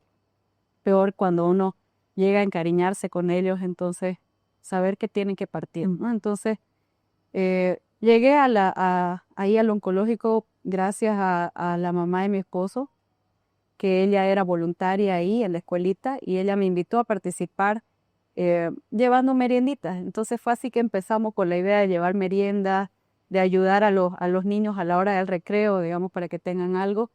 peor cuando uno llega a encariñarse con ellos, entonces saber que tienen que partir, ¿no? Entonces, llegué ahí al oncológico gracias a la mamá de mi esposo, que ella era voluntaria ahí en la escuelita y ella me invitó a participar llevando merienditas. Entonces fue así que empezamos con la idea de llevar meriendas, de ayudar a los niños a la hora del recreo, digamos, para que tengan algo.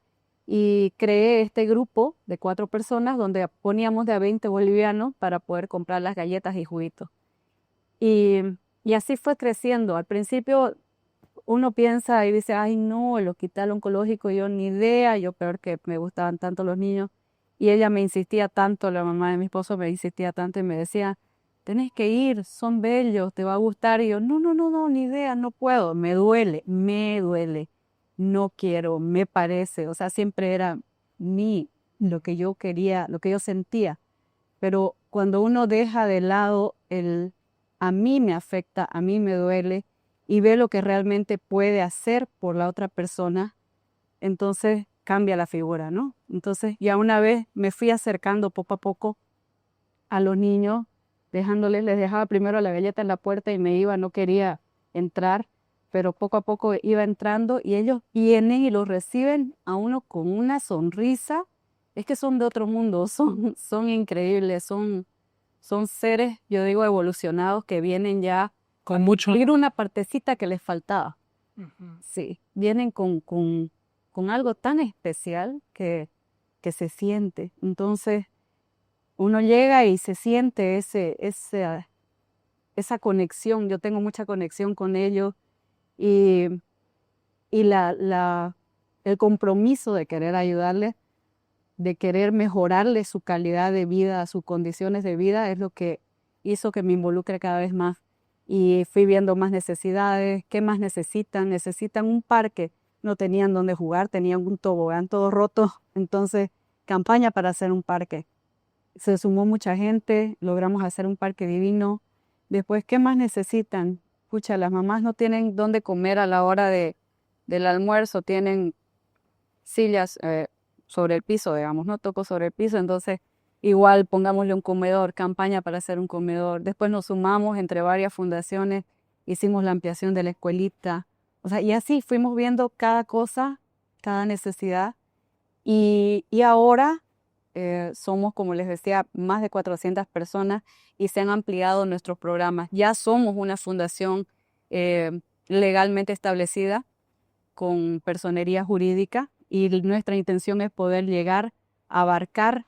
Y creé este grupo de 4 personas donde poníamos de a 20 bolivianos para poder comprar las galletas y juguitos. Y así fue creciendo. Al principio uno piensa y dice, ay no, el hospital oncológico, yo ni idea, yo peor que me gustaban tanto los niños. Y ella me insistía tanto, la mamá de mi esposo me insistía tanto y me decía, tenés que ir, son bellos, te va a gustar. Y yo, no, ni idea, no puedo, me duele, no quiero, me parece. O sea, siempre era mi lo que yo quería, lo que yo sentía. Pero cuando uno deja de lado a mí me afecta, a mí me duele, y ve lo que realmente puede hacer por la otra persona, entonces cambia la figura, ¿no? Entonces ya una vez me fui acercando poco a poco a los niños, les dejaba primero la galleta en la puerta y me iba, no quería entrar, pero poco a poco iba entrando y ellos vienen y los reciben a uno con una sonrisa. Es que son de otro mundo, son increíbles, son seres, yo digo, evolucionados que vienen ya Con mucho... a una partecita que les faltaba. Ujú. Sí, vienen con algo tan especial que se siente. Entonces, uno llega y se siente esa conexión. Yo tengo mucha conexión con ellos y, el compromiso de querer ayudarles, de querer mejorarles su calidad de vida, sus condiciones de vida, es lo que hizo que me involucre cada vez más. Y fui viendo más necesidades, qué más necesitan. Necesitan un parque, no tenían dónde jugar, tenían un tobogán todo roto. Entonces, campaña para hacer un parque. Se sumó mucha gente, logramos hacer un parque divino. Después, ¿qué más necesitan? Pucha, las mamás no tienen dónde comer a la hora del almuerzo, tienen sillas sobre el piso, digamos, no toco sobre el piso, entonces igual pongámosle un comedor, campaña para hacer un comedor. Después nos sumamos entre varias fundaciones, hicimos la ampliación de la escuelita, o sea, y así fuimos viendo cada cosa, cada necesidad, y ahora somos, como les decía, más de 400 personas y se han ampliado nuestros programas. Ya somos una fundación legalmente establecida con personería jurídica y nuestra intención es poder llegar a abarcar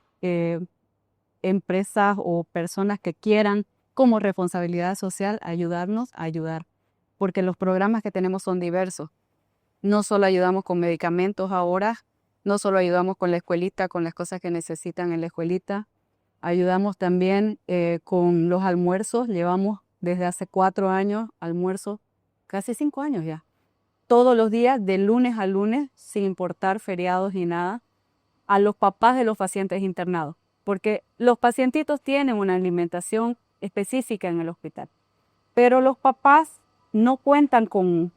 empresas o personas que quieran como responsabilidad social ayudarnos a ayudar, porque los programas que tenemos son diversos. No solo ayudamos con medicamentos ahora, no solo ayudamos con la escuelita, con las cosas que necesitan en la escuelita, ayudamos también con los almuerzos. Llevamos desde hace 4 años almuerzos, casi 5 años ya. Todos los días, de lunes a lunes, sin importar feriados ni nada, a los papás de los pacientes internados, porque los pacientitos tienen una alimentación específica en el hospital, pero los papás no cuentan con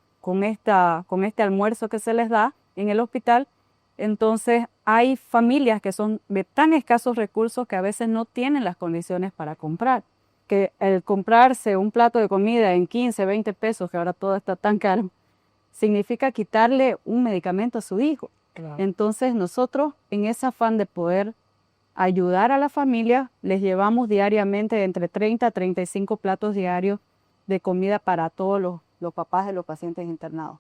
este almuerzo que se les da en el hospital. Entonces hay familias que son de tan escasos recursos que a veces no tienen las condiciones para comprar, que el comprarse un plato de comida en 15, 20 pesos, que ahora todo está tan caro, significa quitarle un medicamento a su hijo. Claro. Entonces nosotros, en ese afán de poder ayudar a la familia, les llevamos diariamente entre 30 a 35 platos diarios de comida para todos los papás de los pacientes internados.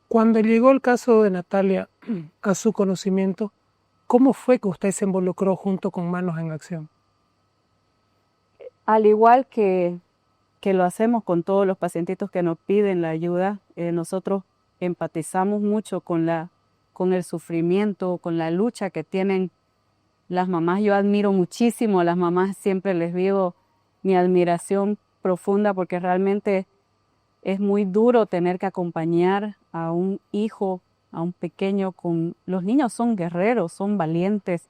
Cuando llegó el caso de Natalia a su conocimiento, ¿cómo fue que usted se involucró junto con Manos en Acción? Al igual que lo hacemos con todos los pacientitos que nos piden la ayuda, nosotros empatizamos mucho con el sufrimiento, con la lucha que tienen las mamás. Yo admiro muchísimo a las mamás, siempre les digo mi admiración profunda, porque realmente es muy duro tener que acompañar a un hijo, a un pequeño. Los niños son guerreros, son valientes,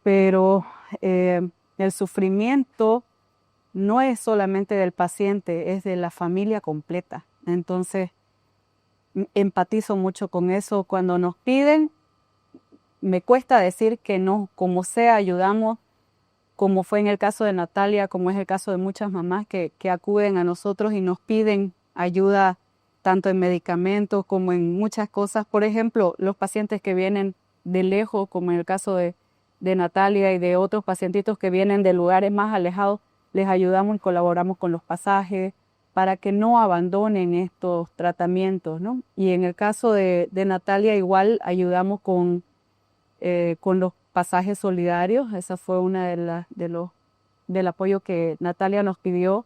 pero el sufrimiento no es solamente del paciente, es de la familia completa. Entonces, empatizo mucho con eso. Cuando nos piden, me cuesta decir que no, como sea, ayudamos, como fue en el caso de Natalia, como es el caso de muchas mamás que acuden a nosotros y nos piden ayuda tanto en medicamentos como en muchas cosas. Por ejemplo, los pacientes que vienen de lejos, como en el caso de Natalia y de otros pacientitos que vienen de lugares más alejados, les ayudamos y colaboramos con los pasajes para que no abandonen estos tratamientos, ¿no? Y en el caso de Natalia igual ayudamos con los pasajes solidarios. Esa fue una del apoyo que Natalia nos pidió,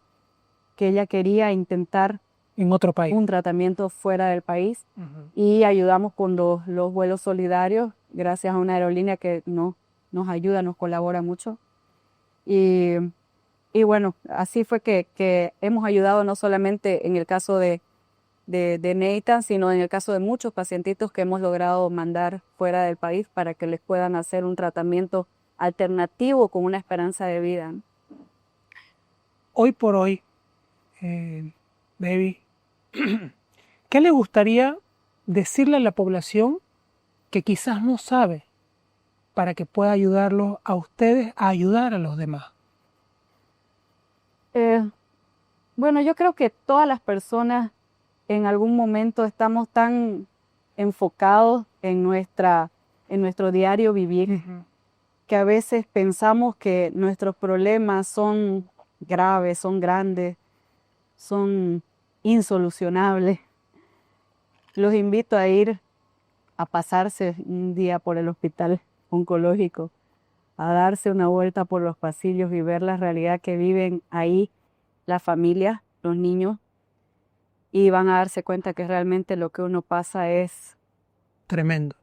que ella quería intentar En otro país. un tratamiento fuera del país. Ujú. Y ayudamos con los vuelos solidarios, gracias a una aerolínea que nos ayuda, nos colabora mucho. Y bueno, así fue que hemos ayudado no solamente en el caso de de Nathan, sino en el caso de muchos pacientitos que hemos logrado mandar fuera del país para que les puedan hacer un tratamiento alternativo con una esperanza de vida. Hoy por hoy, baby, ¿qué le gustaría decirle a la población que quizás no sabe para que pueda ayudarlos a ustedes a ayudar a los demás? Bueno, yo creo que todas las personas en algún momento estamos tan enfocados en nuestro diario vivir que a veces pensamos que nuestros problemas son graves, son grandes, son insolucionables. Los invito a ir a pasarse un día por el hospital oncológico, a darse una vuelta por los pasillos y ver la realidad que viven ahí las familias, los niños, y van a darse cuenta que realmente lo que uno pasa es tremendo.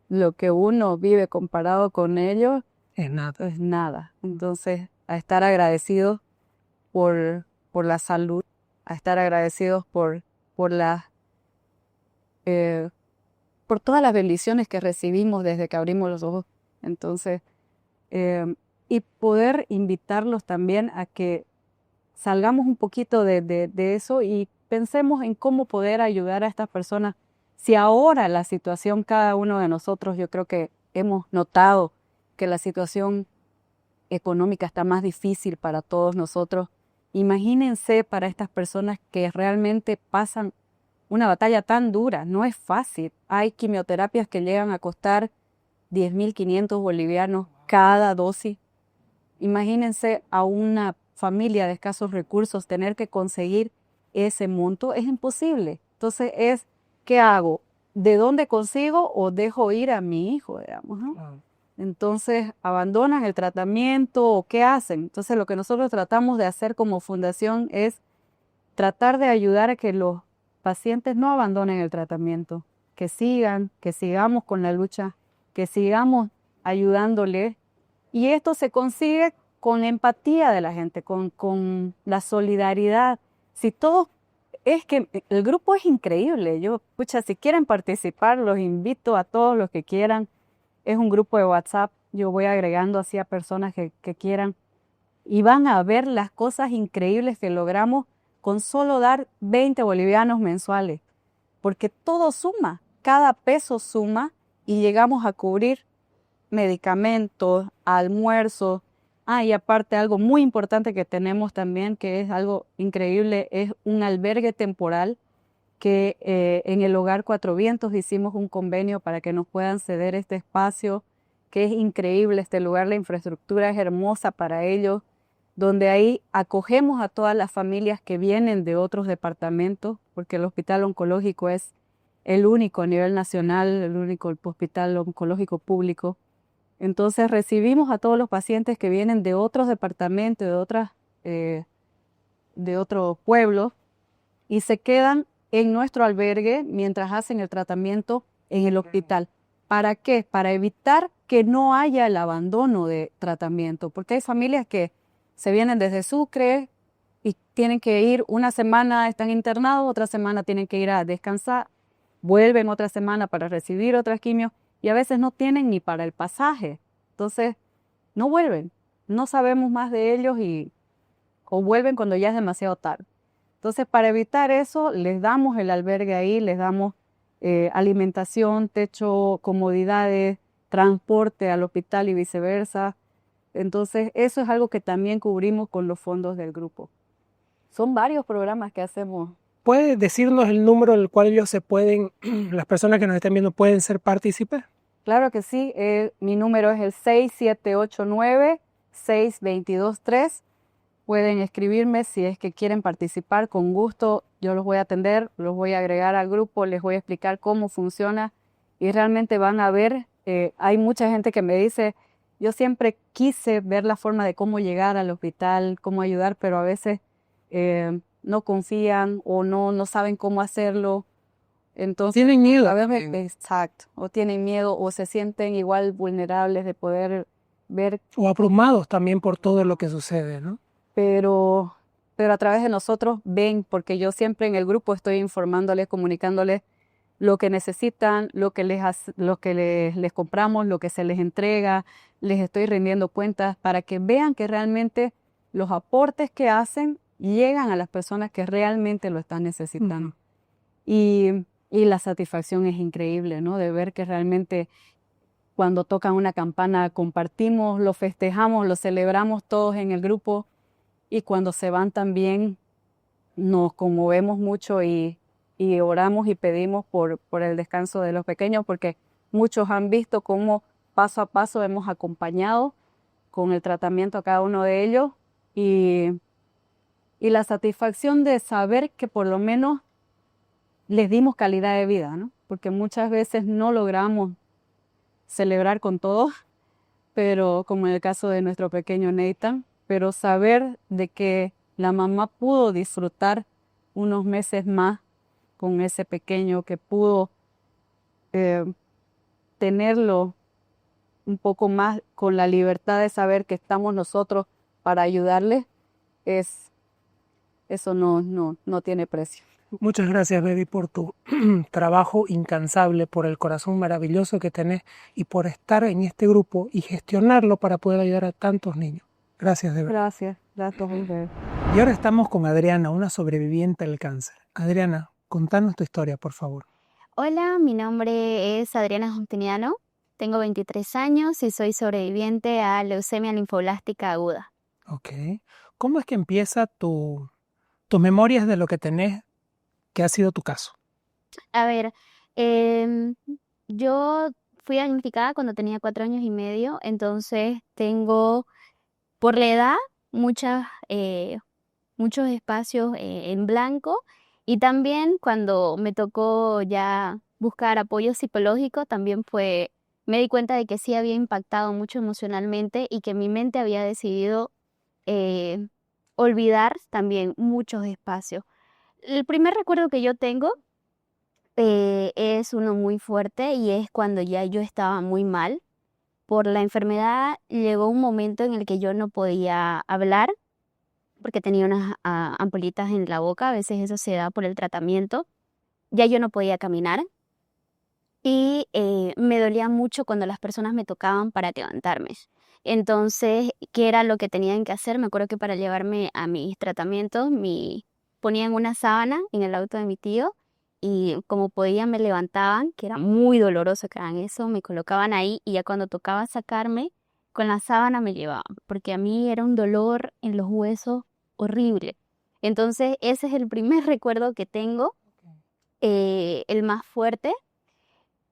Lo que uno vive comparado con ellos es nada. Es nada. Entonces, a estar agradecidos por la salud, a estar agradecidos por todas las bendiciones que recibimos desde que abrimos los ojos. Entonces, y poder invitarlos también a que salgamos un poquito de eso y pensemos en cómo poder ayudar a estas personas. Si ahora la situación, cada uno de nosotros, yo creo que hemos notado que la situación económica está más difícil para todos nosotros, imagínense para estas personas que realmente pasan una batalla tan dura, no es fácil. Hay quimioterapias que llegan a costar 10.500 bolivianos cada dosis. Imagínense a una familia de escasos recursos tener que conseguir ese monto, es imposible. Entonces ¿qué hago? ¿De dónde consigo o dejo ir a mi hijo, digamos, ¿no? Entonces, ¿abandonan el tratamiento o qué hacen? Entonces, lo que nosotros tratamos de hacer como fundación es tratar de ayudar a que los pacientes no abandonen el tratamiento, que sigamos con la lucha, que sigamos ayudándole. Y esto se consigue con la empatía de la gente, con la solidaridad. Si todos, es que el grupo es increíble. Si quieren participar, los invito a todos los que quieran. Es un grupo de WhatsApp. Yo voy agregando así a personas que quieran. Y van a ver las cosas increíbles que logramos con solo dar 20 bolivianos mensuales. Porque todo suma, cada peso suma y llegamos a cubrir medicamentos, almuerzos. Y aparte algo muy importante que tenemos también, que es algo increíble, es un albergue temporal que en el Hogar Cuatro Vientos hicimos un convenio para que nos puedan ceder este espacio, que es increíble este lugar, la infraestructura es hermosa para ellos, donde ahí acogemos a todas las familias que vienen de otros departamentos, porque el hospital oncológico es el único a nivel nacional, el único hospital oncológico público. Entonces recibimos a todos los pacientes que vienen de otros departamentos, de otros pueblos, y se quedan en nuestro albergue mientras hacen el tratamiento en el hospital. ¿Para qué? Para evitar que no haya el abandono de tratamiento, porque hay familias que se vienen desde Sucre y tienen que ir una semana, están internados, otra semana tienen que ir a descansar, vuelven otra semana para recibir otras quimios y a veces no tienen ni para el pasaje. Entonces, no vuelven, no sabemos más de ellos o vuelven cuando ya es demasiado tarde. Entonces, para evitar eso, les damos el albergue ahí, les damos alimentación, techo, comodidades, transporte al hospital y viceversa. Entonces, eso es algo que también cubrimos con los fondos del grupo. Son varios programas que hacemos. ¿Puede decirnos el número en el cual ellos las personas que nos estén viendo pueden ser partícipes? Claro que sí, mi número es el 6789-6223. Pueden escribirme si es que quieren participar, con gusto yo los voy a atender, los voy a agregar al grupo, les voy a explicar cómo funciona y realmente van a ver, hay mucha gente que me dice, yo siempre quise ver la forma de cómo llegar al hospital, cómo ayudar, pero a veces no confían o no saben cómo hacerlo. Entonces, tienen miedo. A ver, exacto, o tienen miedo o se sienten igual vulnerables de poder ver. O abrumados también por todo lo que sucede, ¿no? Pero pero a través de nosotros ven, porque yo siempre en el grupo estoy informándoles, comunicándoles lo que necesitan, lo que les compramos, lo que se les entrega, les estoy rindiendo cuentas para que vean que realmente los aportes que hacen llegan a las personas que realmente lo están necesitando. Y la satisfacción es increíble, ¿no? De ver que realmente cuando tocan una campana compartimos, lo festejamos, lo celebramos todos en el grupo, y cuando se van también nos conmovemos mucho y oramos y pedimos por el descanso de los pequeños, porque muchos han visto cómo paso a paso hemos acompañado con el tratamiento a cada uno de ellos, y la satisfacción de saber que por lo menos les dimos calidad de vida, ¿no? Porque muchas veces no logramos celebrar con todos, pero como en el caso de nuestro pequeño Nathan, pero saber de que la mamá pudo disfrutar unos meses más con ese pequeño, que pudo tenerlo un poco más con la libertad de saber que estamos nosotros para ayudarle, eso no tiene precio. Muchas gracias, Baby, por tu trabajo incansable, por el corazón maravilloso que tenés y por estar en este grupo y gestionarlo para poder ayudar a tantos niños. Gracias, de verdad. Gracias. Y ahora estamos con Adriana, una sobreviviente del cáncer. Adriana, contanos tu historia, por favor. Hola, mi nombre es Adriana Justiniano, tengo 23 años y soy sobreviviente a leucemia linfoblástica aguda. Ok. ¿Cómo es que empieza tus memorias de lo que tenés, que ha sido tu caso? A ver, yo fui diagnosticada cuando tenía 4 años y medio, entonces tengo, por la edad, muchos espacios en blanco, y también cuando me tocó ya buscar apoyo psicológico, también me di cuenta de que sí había impactado mucho emocionalmente y que mi mente había decidido olvidar también muchos espacios. El primer recuerdo que yo tengo es uno muy fuerte, y es cuando ya yo estaba muy mal. Por la enfermedad llegó un momento en el que yo no podía hablar porque tenía unas ampollitas en la boca, a veces eso se da por el tratamiento. Ya yo no podía caminar y me dolía mucho cuando las personas me tocaban para levantarme. Entonces, ¿qué era lo que tenían que hacer? Me acuerdo que para llevarme a mis tratamientos ponían una sábana en el auto de mi tío, y como podían me levantaban, que era muy doloroso que hagan eso, me colocaban ahí, y ya cuando tocaba sacarme, con la sábana me llevaban, porque a mí era un dolor en los huesos horrible. Entonces, ese es el primer recuerdo que tengo, el más fuerte.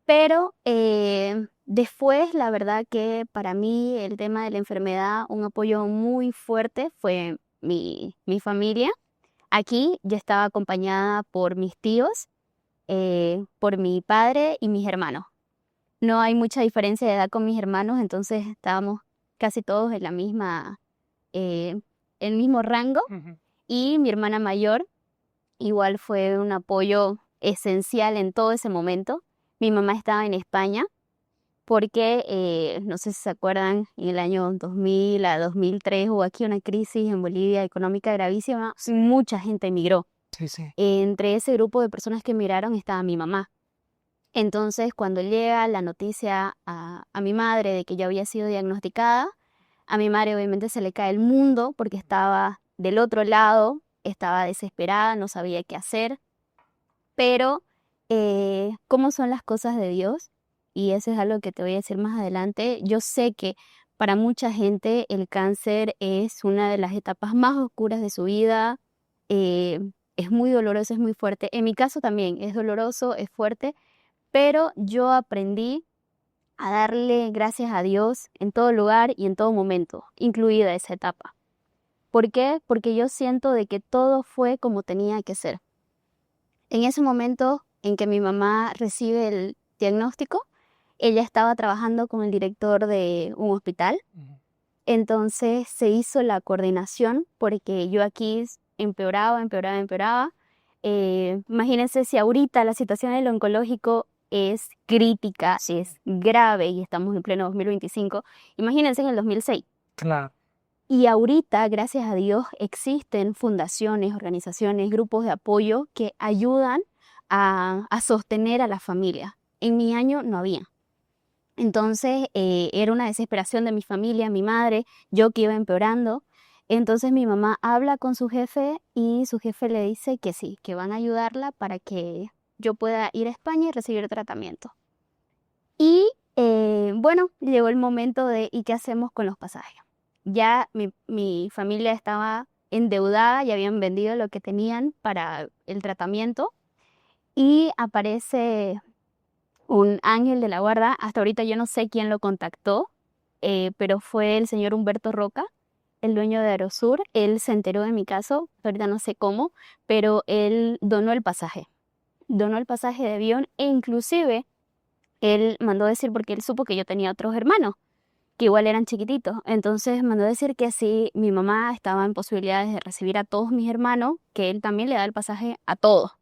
Pero después, la verdad que para mí el tema de la enfermedad, un apoyo muy fuerte fue mi familia. Aquí yo estaba acompañada por mis tíos, por mi padre y mis hermanos. No hay mucha diferencia de edad con mis hermanos, entonces estábamos casi todos en el mismo rango. Y mi hermana mayor igual fue un apoyo esencial en todo ese momento. Mi mamá estaba en España porque, no sé si se acuerdan, en el año 2000 a 2003 hubo aquí una crisis en Bolivia económica gravísima. Mucha gente emigró. Sí. Entre ese grupo de personas que emigraron estaba mi mamá. Entonces, cuando llega la noticia a mi madre de que yo había sido diagnosticada, a mi madre obviamente se le cae el mundo porque estaba del otro lado, estaba desesperada, no sabía qué hacer. Pero cómo son las cosas de Dios, y eso es algo que te voy a decir más adelante. Yo sé que para mucha gente el cáncer es una de las etapas más oscuras de su vida, es muy doloroso, es muy fuerte. En mi caso también es doloroso, es fuerte, pero yo aprendí a darle gracias a Dios en todo lugar y en todo momento, incluida esa etapa. ¿Por qué? Porque yo siento de que todo fue como tenía que ser. En ese momento en que mi mamá recibe el diagnóstico, ella estaba trabajando con el director de un hospital. Entonces se hizo la coordinación, porque yo aquí empeoraba. Imagínense si ahorita la situación del oncológico es crítica, es grave, y estamos en pleno 2025. Imagínense en el 2006. Claro. Y ahorita, gracias a Dios, existen fundaciones, organizaciones, grupos de apoyo que ayudan a sostener a la familia. En mi año no había. Entonces era una desesperación de mi familia, mi madre, yo que iba empeorando. Entonces mi mamá habla con su jefe y su jefe le dice que sí, que van a ayudarla para que yo pueda ir a España y recibir tratamiento. Y bueno, llegó el momento de ¿y qué hacemos con los pasajes? Ya mi familia estaba endeudada, ya habían vendido lo que tenían para el tratamiento y aparece un ángel de la guarda. Hasta ahorita yo no sé quién lo contactó, pero fue el señor Humberto Roca, el dueño de Aerosur. Él se enteró de mi caso, ahorita no sé cómo, pero él donó el pasaje de avión e inclusive él mandó decir, porque él supo que yo tenía otros hermanos, que igual eran chiquititos. Entonces mandó decir que si mi mamá estaba en posibilidades de recibir a todos mis hermanos, que él también le da el pasaje a todos.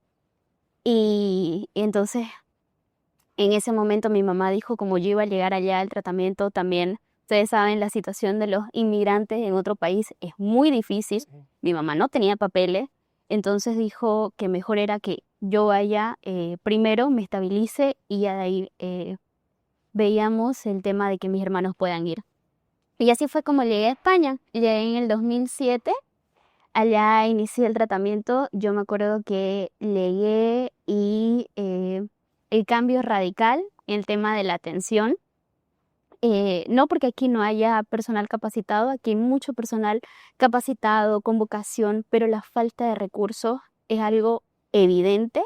Y entonces, en ese momento mi mamá dijo, como yo iba a llegar allá al tratamiento también, ustedes saben, la situación de los inmigrantes en otro país es muy difícil. Mi mamá no tenía papeles, entonces dijo que mejor era que yo vaya primero, me estabilice y ya de ahí veíamos el tema de que mis hermanos puedan ir. Y así fue como llegué a España. Llegué en el 2007, allá inicié el tratamiento. Yo me acuerdo que llegué y el cambio radical en el tema de la atención. No porque aquí no haya personal capacitado, aquí hay mucho personal capacitado, con vocación, pero la falta de recursos es algo evidente.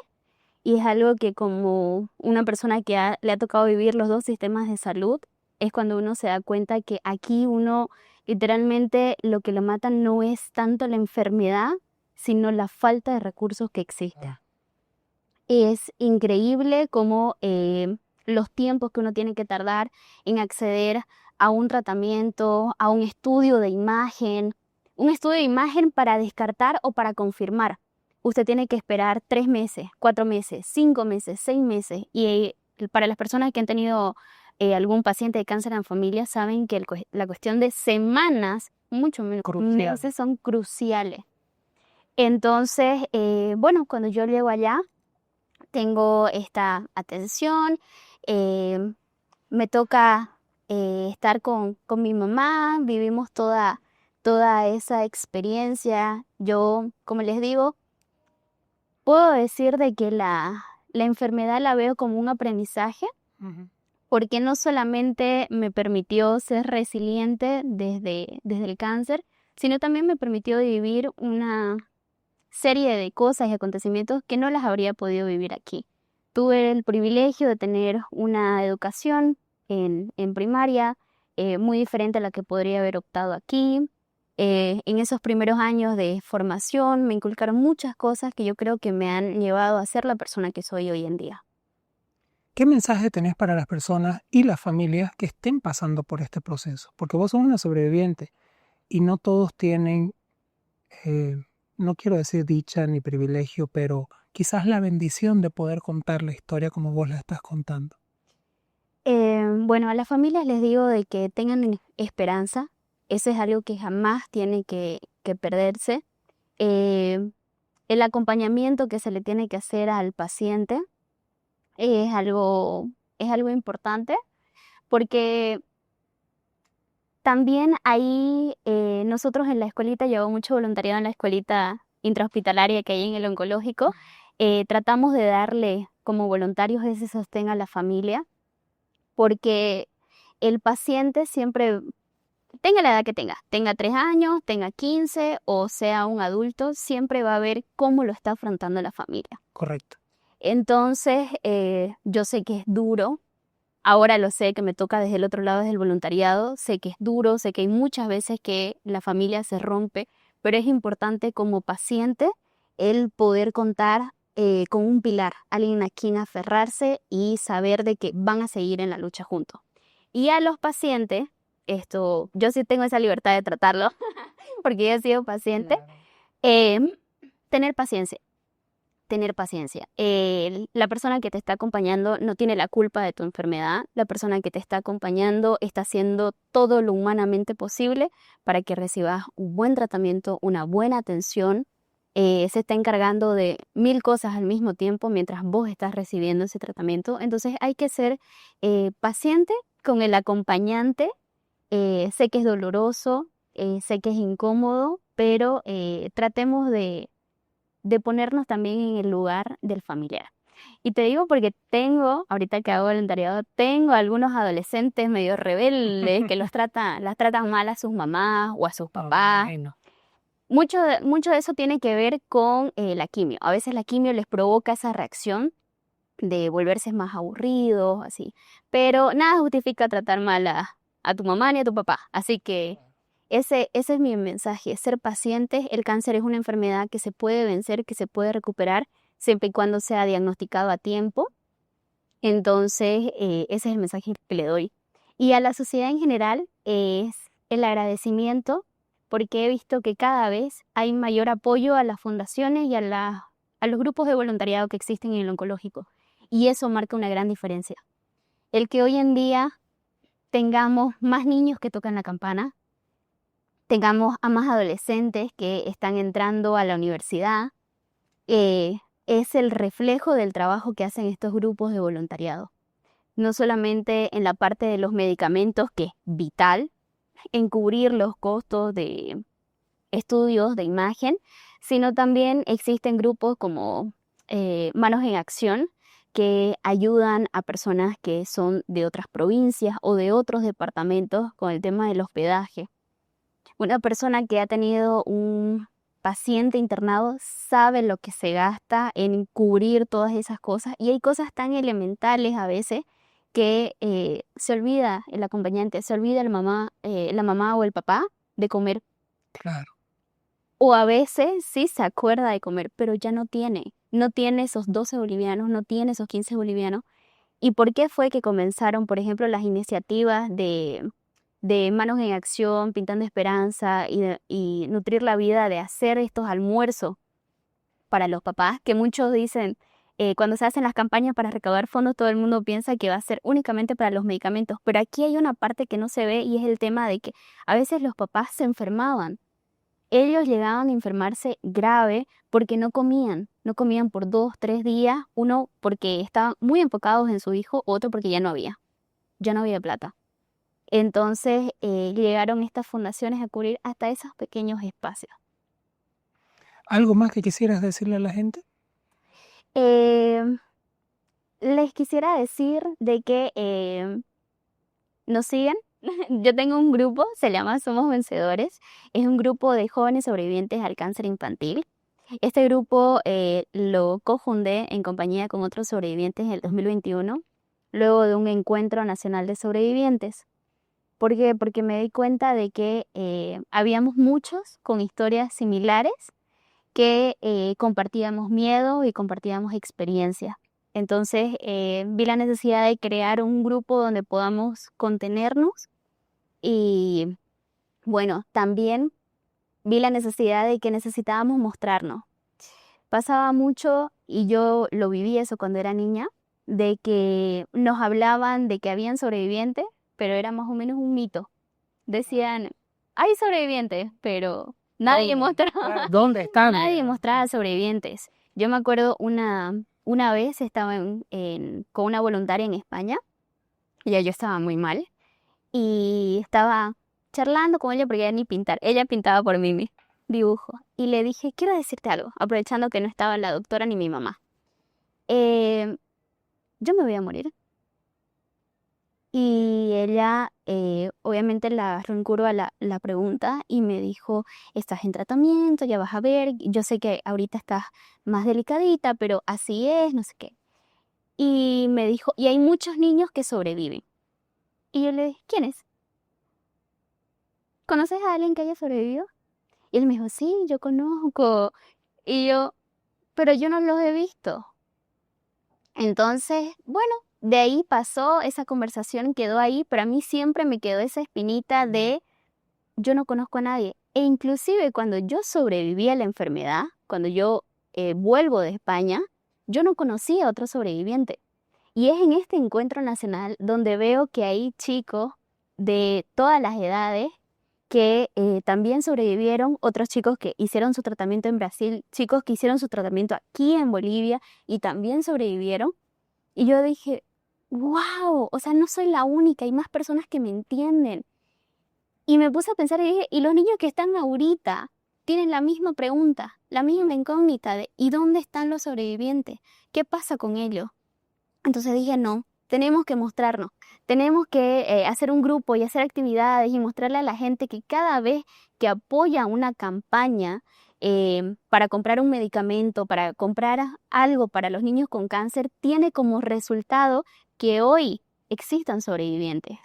Y es algo que como una persona que le ha tocado vivir los dos sistemas de salud, es cuando uno se da cuenta que aquí uno literalmente lo que lo mata no es tanto la enfermedad, sino la falta de recursos que existe. Es increíble cómo los tiempos que uno tiene que tardar en acceder a un tratamiento, a un estudio de imagen para descartar o para confirmar. Usted tiene que esperar 3 meses, 4 meses, 5 meses, 6 meses. Y para las personas que han tenido algún paciente de cáncer en familia, saben que la cuestión de semanas, mucho menos meses, son cruciales. Entonces, bueno, cuando yo llego allá, tengo esta atención, me toca estar con mi mamá, vivimos toda esa experiencia. Yo, como les digo, puedo decir de que la enfermedad la veo como un aprendizaje, porque no solamente me permitió ser resiliente desde el cáncer, sino también me permitió vivir una serie de cosas y acontecimientos que no las habría podido vivir aquí. Tuve el privilegio de tener una educación en primaria muy diferente a la que podría haber optado aquí. En esos primeros años de formación me inculcaron muchas cosas que yo creo que me han llevado a ser la persona que soy hoy en día. ¿Qué mensaje tenés para las personas y las familias que estén pasando por este proceso? Porque vos sos una sobreviviente y no todos tienen, no quiero decir dicha ni privilegio, pero quizás la bendición de poder contar la historia como vos la estás contando. Bueno, a las familias les digo de que tengan esperanza. Eso es algo que jamás tiene que perderse. El acompañamiento que se le tiene que hacer al paciente es algo importante, porque también ahí nosotros en la escuelita, llevo mucho voluntariado en la escuelita intrahospitalaria que hay en el oncológico, tratamos de darle como voluntarios ese sostén a la familia, porque el paciente siempre, tenga la edad que tenga 3 años, tenga 15 o sea un adulto, siempre va a ver cómo lo está afrontando la familia. Correcto. Entonces, yo sé que es duro, ahora lo sé que me toca desde el otro lado, desde el voluntariado, sé que es duro, sé que hay muchas veces que la familia se rompe, pero es importante como paciente el poder contar con un pilar, alguien a quien aferrarse y saber de que van a seguir en la lucha juntos. Y a los pacientes, yo sí tengo esa libertad de tratarlo, porque yo he sido paciente, tener paciencia. tener paciencia. La persona que te está acompañando no tiene la culpa de tu enfermedad. La persona que te está acompañando está haciendo todo lo humanamente posible para que recibas un buen tratamiento, una buena atención. Se está encargando de 1000 cosas al mismo tiempo mientras vos estás recibiendo ese tratamiento. Entonces hay que ser paciente con el acompañante. Sé que es doloroso, sé que es incómodo, pero tratemos de ponernos también en el lugar del familiar. Y te digo porque ahorita que hago voluntariado, tengo algunos adolescentes medio rebeldes que las tratan mal a sus mamás o a sus papás. Bueno. Mucho de eso tiene que ver con la quimio. A veces la quimio les provoca esa reacción de volverse más aburridos, así. Pero nada justifica tratar mal a tu mamá ni a tu papá. Así que ese es mi mensaje, ser pacientes. El cáncer es una enfermedad que se puede vencer, que se puede recuperar, siempre y cuando sea diagnosticado a tiempo. Entonces, ese es el mensaje que le doy. Y a la sociedad en general es el agradecimiento, porque he visto que cada vez hay mayor apoyo a las fundaciones y a los grupos de voluntariado que existen en el oncológico. Y eso marca una gran diferencia. El que hoy en día tengamos más niños que tocan la campana, tengamos a más adolescentes que están entrando a la universidad, es el reflejo del trabajo que hacen estos grupos de voluntariado. No solamente en la parte de los medicamentos, que es vital, en cubrir los costos de estudios de imagen, sino también existen grupos como Manos en Acción, que ayudan a personas que son de otras provincias o de otros departamentos con el tema del hospedaje. Una persona que ha tenido un paciente internado sabe lo que se gasta en cubrir todas esas cosas, y hay cosas tan elementales a veces que se olvida el acompañante, se olvida la mamá o el papá de comer. Claro. O a veces sí se acuerda de comer, pero ya no tiene esos 12 bolivianos, no tiene esos 15 bolivianos. ¿Y por qué fue que comenzaron, por ejemplo, las iniciativas de Manos en Acción, Pintando Esperanza y Nutrir la Vida, de hacer estos almuerzos para los papás? Que muchos dicen, cuando se hacen las campañas para recaudar fondos, todo el mundo piensa que va a ser únicamente para los medicamentos, pero aquí hay una parte que no se ve, y es el tema de que a veces los papás se enfermaban. Ellos llegaban a enfermarse grave porque no comían por 2, 3 días, uno porque estaban muy enfocados en su hijo, otro porque ya no había plata. Entonces llegaron estas fundaciones a cubrir hasta esos pequeños espacios. ¿Algo más que quisieras decirle a la gente? Les quisiera decir de que nos sigan. Yo tengo un grupo, se llama Somos Vencedores. Es un grupo de jóvenes sobrevivientes al cáncer infantil. Este grupo lo cofundé en compañía con otros sobrevivientes en el 2021, luego de un encuentro nacional de sobrevivientes. ¿Por qué? Porque me di cuenta de que habíamos muchos con historias similares, que compartíamos miedo y compartíamos experiencias. Entonces vi la necesidad de crear un grupo donde podamos contenernos, y bueno, también vi la necesidad de que necesitábamos mostrarnos. Pasaba mucho, y yo lo viví eso cuando era niña, de que nos hablaban de que habían sobrevivientes, pero era más o menos un mito. Decían, hay sobrevivientes, pero nadie mostraba. ¿Dónde están? Nadie mostraba sobrevivientes. Yo me acuerdo una vez estaba con una voluntaria en España, y yo estaba muy mal, y estaba charlando con ella porque ella ni pintar. Ella pintaba por mí mi dibujo. Y le dije, quiero decirte algo, aprovechando que no estaba la doctora ni mi mamá. Yo me voy a morir. Y ella, obviamente, la agarró en curva la pregunta y me dijo, estás en tratamiento, ya vas a ver, yo sé que ahorita estás más delicadita, pero así es, no sé qué. Y me dijo, y hay muchos niños que sobreviven. Y yo le dije, ¿quién es? ¿Conoces a alguien que haya sobrevivido? Y él me dijo, sí, yo conozco. Y yo, pero yo no los he visto. Entonces, bueno, de ahí pasó, esa conversación quedó ahí, pero a mí siempre me quedó esa espinita de yo no conozco a nadie. E inclusive cuando yo sobreviví a la enfermedad, cuando yo vuelvo de España, yo no conocía a otro sobreviviente. Y es en este encuentro nacional donde veo que hay chicos de todas las edades que también sobrevivieron, otros chicos que hicieron su tratamiento en Brasil, chicos que hicieron su tratamiento aquí en Bolivia y también sobrevivieron. Y yo dije, wow, o sea, no soy la única, hay más personas que me entienden. Y me puse a pensar y dije, y los niños que están ahorita tienen la misma pregunta, la misma incógnita de ¿y dónde están los sobrevivientes? ¿Qué pasa con ellos? Entonces dije, no, tenemos que mostrarnos, tenemos que hacer un grupo y hacer actividades y mostrarle a la gente que cada vez que apoya una campaña para comprar un medicamento, para comprar algo para los niños con cáncer, tiene como resultado que hoy existan sobrevivientes.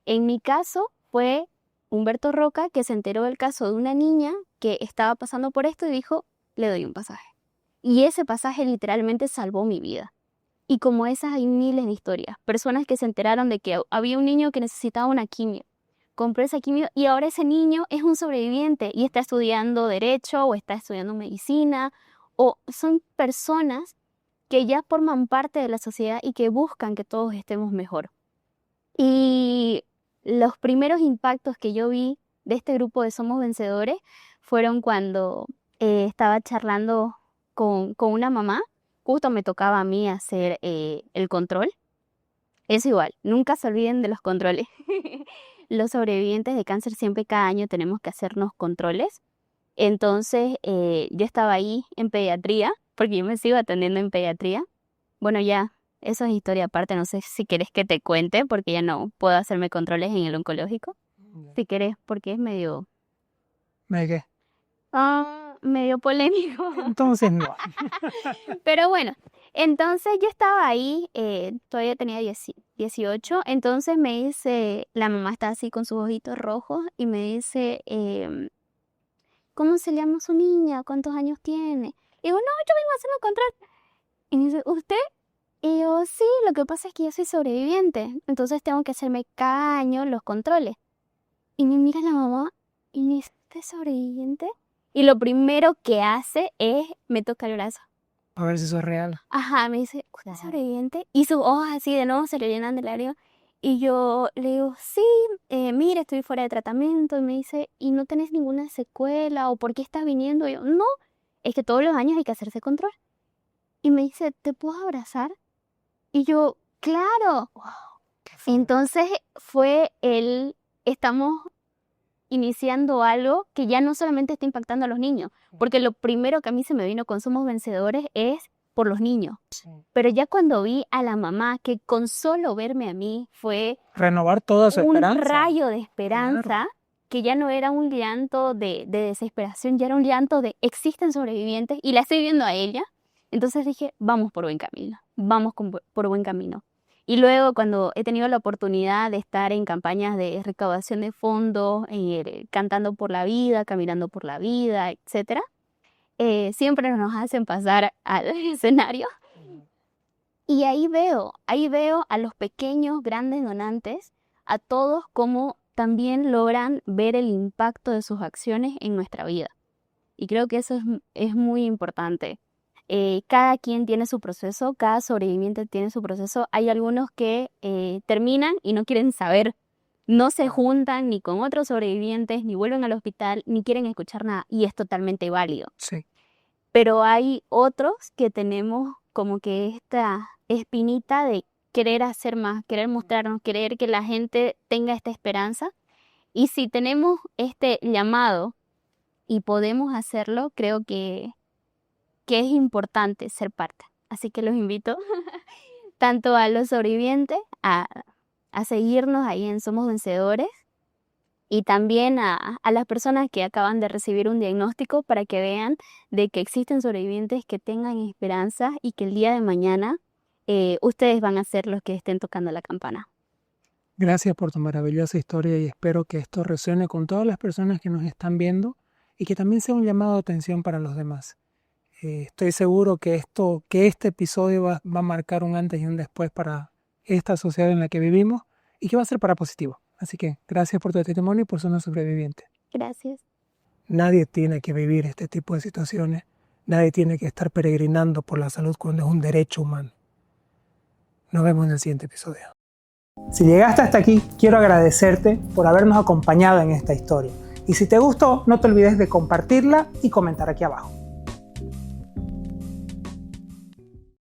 En mi caso fue Humberto Roca, que se enteró del caso de una niña que estaba pasando por esto y dijo, le doy un pasaje. Y ese pasaje literalmente salvó mi vida. Y como esas hay miles de historias. Personas que se enteraron de que había un niño que necesitaba una quimio. Compró esa quimio y ahora ese niño es un sobreviviente y está estudiando derecho o está estudiando medicina. O son personas que ya forman parte de la sociedad y que buscan que todos estemos mejor. Y los primeros impactos que yo vi de este grupo de Somos Vencedores fueron cuando estaba charlando con una mamá. Justo me tocaba a mí hacer el control. Es igual, nunca se olviden de los controles. Los sobrevivientes de cáncer siempre cada año tenemos que hacernos controles. Entonces yo estaba ahí en pediatría, porque yo me sigo atendiendo en pediatría. Bueno, ya, eso es historia aparte, no sé si quieres que te cuente, porque ya no puedo hacerme controles en el oncológico. Si quieres, porque es medio... ¿Me qué? medio polémico. Entonces no. Pero bueno, entonces yo estaba ahí, todavía tenía 18, entonces me dice, la mamá está así con sus ojitos rojos y me dice, ¿cómo se llama su niña? ¿Cuántos años tiene? Y digo, no, yo vengo a hacerme control. Y me dice, ¿usted? Y yo, sí, lo que pasa es que yo soy sobreviviente, entonces tengo que hacerme cada año los controles. Y me mira la mamá y me dice, ¿usted es sobreviviente? Y lo primero que hace es, me toca el brazo. A ver si eso es real. Ajá, me dice, ¿usted es sobreviviente? Y sus ojos así de nuevo se le llenan de lágrimas. Y yo le digo, sí, mire, estoy fuera de tratamiento. Y me dice, ¿y no tenés ninguna secuela? ¿O por qué estás viniendo? Y yo, no, es que todos los años hay que hacerse control. Y me dice, ¿te puedo abrazar? Y yo, claro. Entonces estamos iniciando algo que ya no solamente está impactando a los niños, porque lo primero que a mí se me vino con Somos Vencedores es por los niños. Sí. Pero ya cuando vi a la mamá, que con solo verme a mí fue... renovar toda su esperanza. Un rayo de esperanza, claro. Que ya no era un llanto de desesperación, ya era un llanto de existen sobrevivientes y la estoy viendo a ella. Entonces dije, vamos por buen camino, por buen camino. Y luego cuando he tenido la oportunidad de estar en campañas de recaudación de fondos, cantando por la vida, caminando por la vida, etc., siempre nos hacen pasar al escenario. Y ahí veo a los pequeños, grandes donantes, a todos cómo también logran ver el impacto de sus acciones en nuestra vida. Y creo que eso es muy importante. Cada quien tiene su proceso, cada sobreviviente tiene su proceso. Hay algunos que terminan y no quieren saber, no se juntan ni con otros sobrevivientes, ni vuelven al hospital, ni quieren escuchar nada, y es totalmente válido. Sí. Pero hay otros que tenemos como que esta espinita de querer hacer más, querer mostrarnos, querer que la gente tenga esta esperanza. Y si tenemos este llamado y podemos hacerlo, creo que es importante ser parte. Así que los invito tanto a los sobrevivientes a seguirnos ahí en Somos Vencedores y también a las personas que acaban de recibir un diagnóstico para que vean de que existen sobrevivientes que tengan esperanza y que el día de mañana ustedes van a ser los que estén tocando la campana. Gracias por tu maravillosa historia y espero que esto resuene con todas las personas que nos están viendo y que también sea un llamado de atención para los demás. Estoy seguro que este episodio va a marcar un antes y un después para esta sociedad en la que vivimos y que va a ser para positivo. Así que gracias por tu testimonio y por ser una sobreviviente. Gracias. Nadie tiene que vivir este tipo de situaciones. Nadie tiene que estar peregrinando por la salud cuando es un derecho humano. Nos vemos en el siguiente episodio. Si llegaste hasta aquí, quiero agradecerte por habernos acompañado en esta historia. Y si te gustó, no te olvides de compartirla y comentar aquí abajo.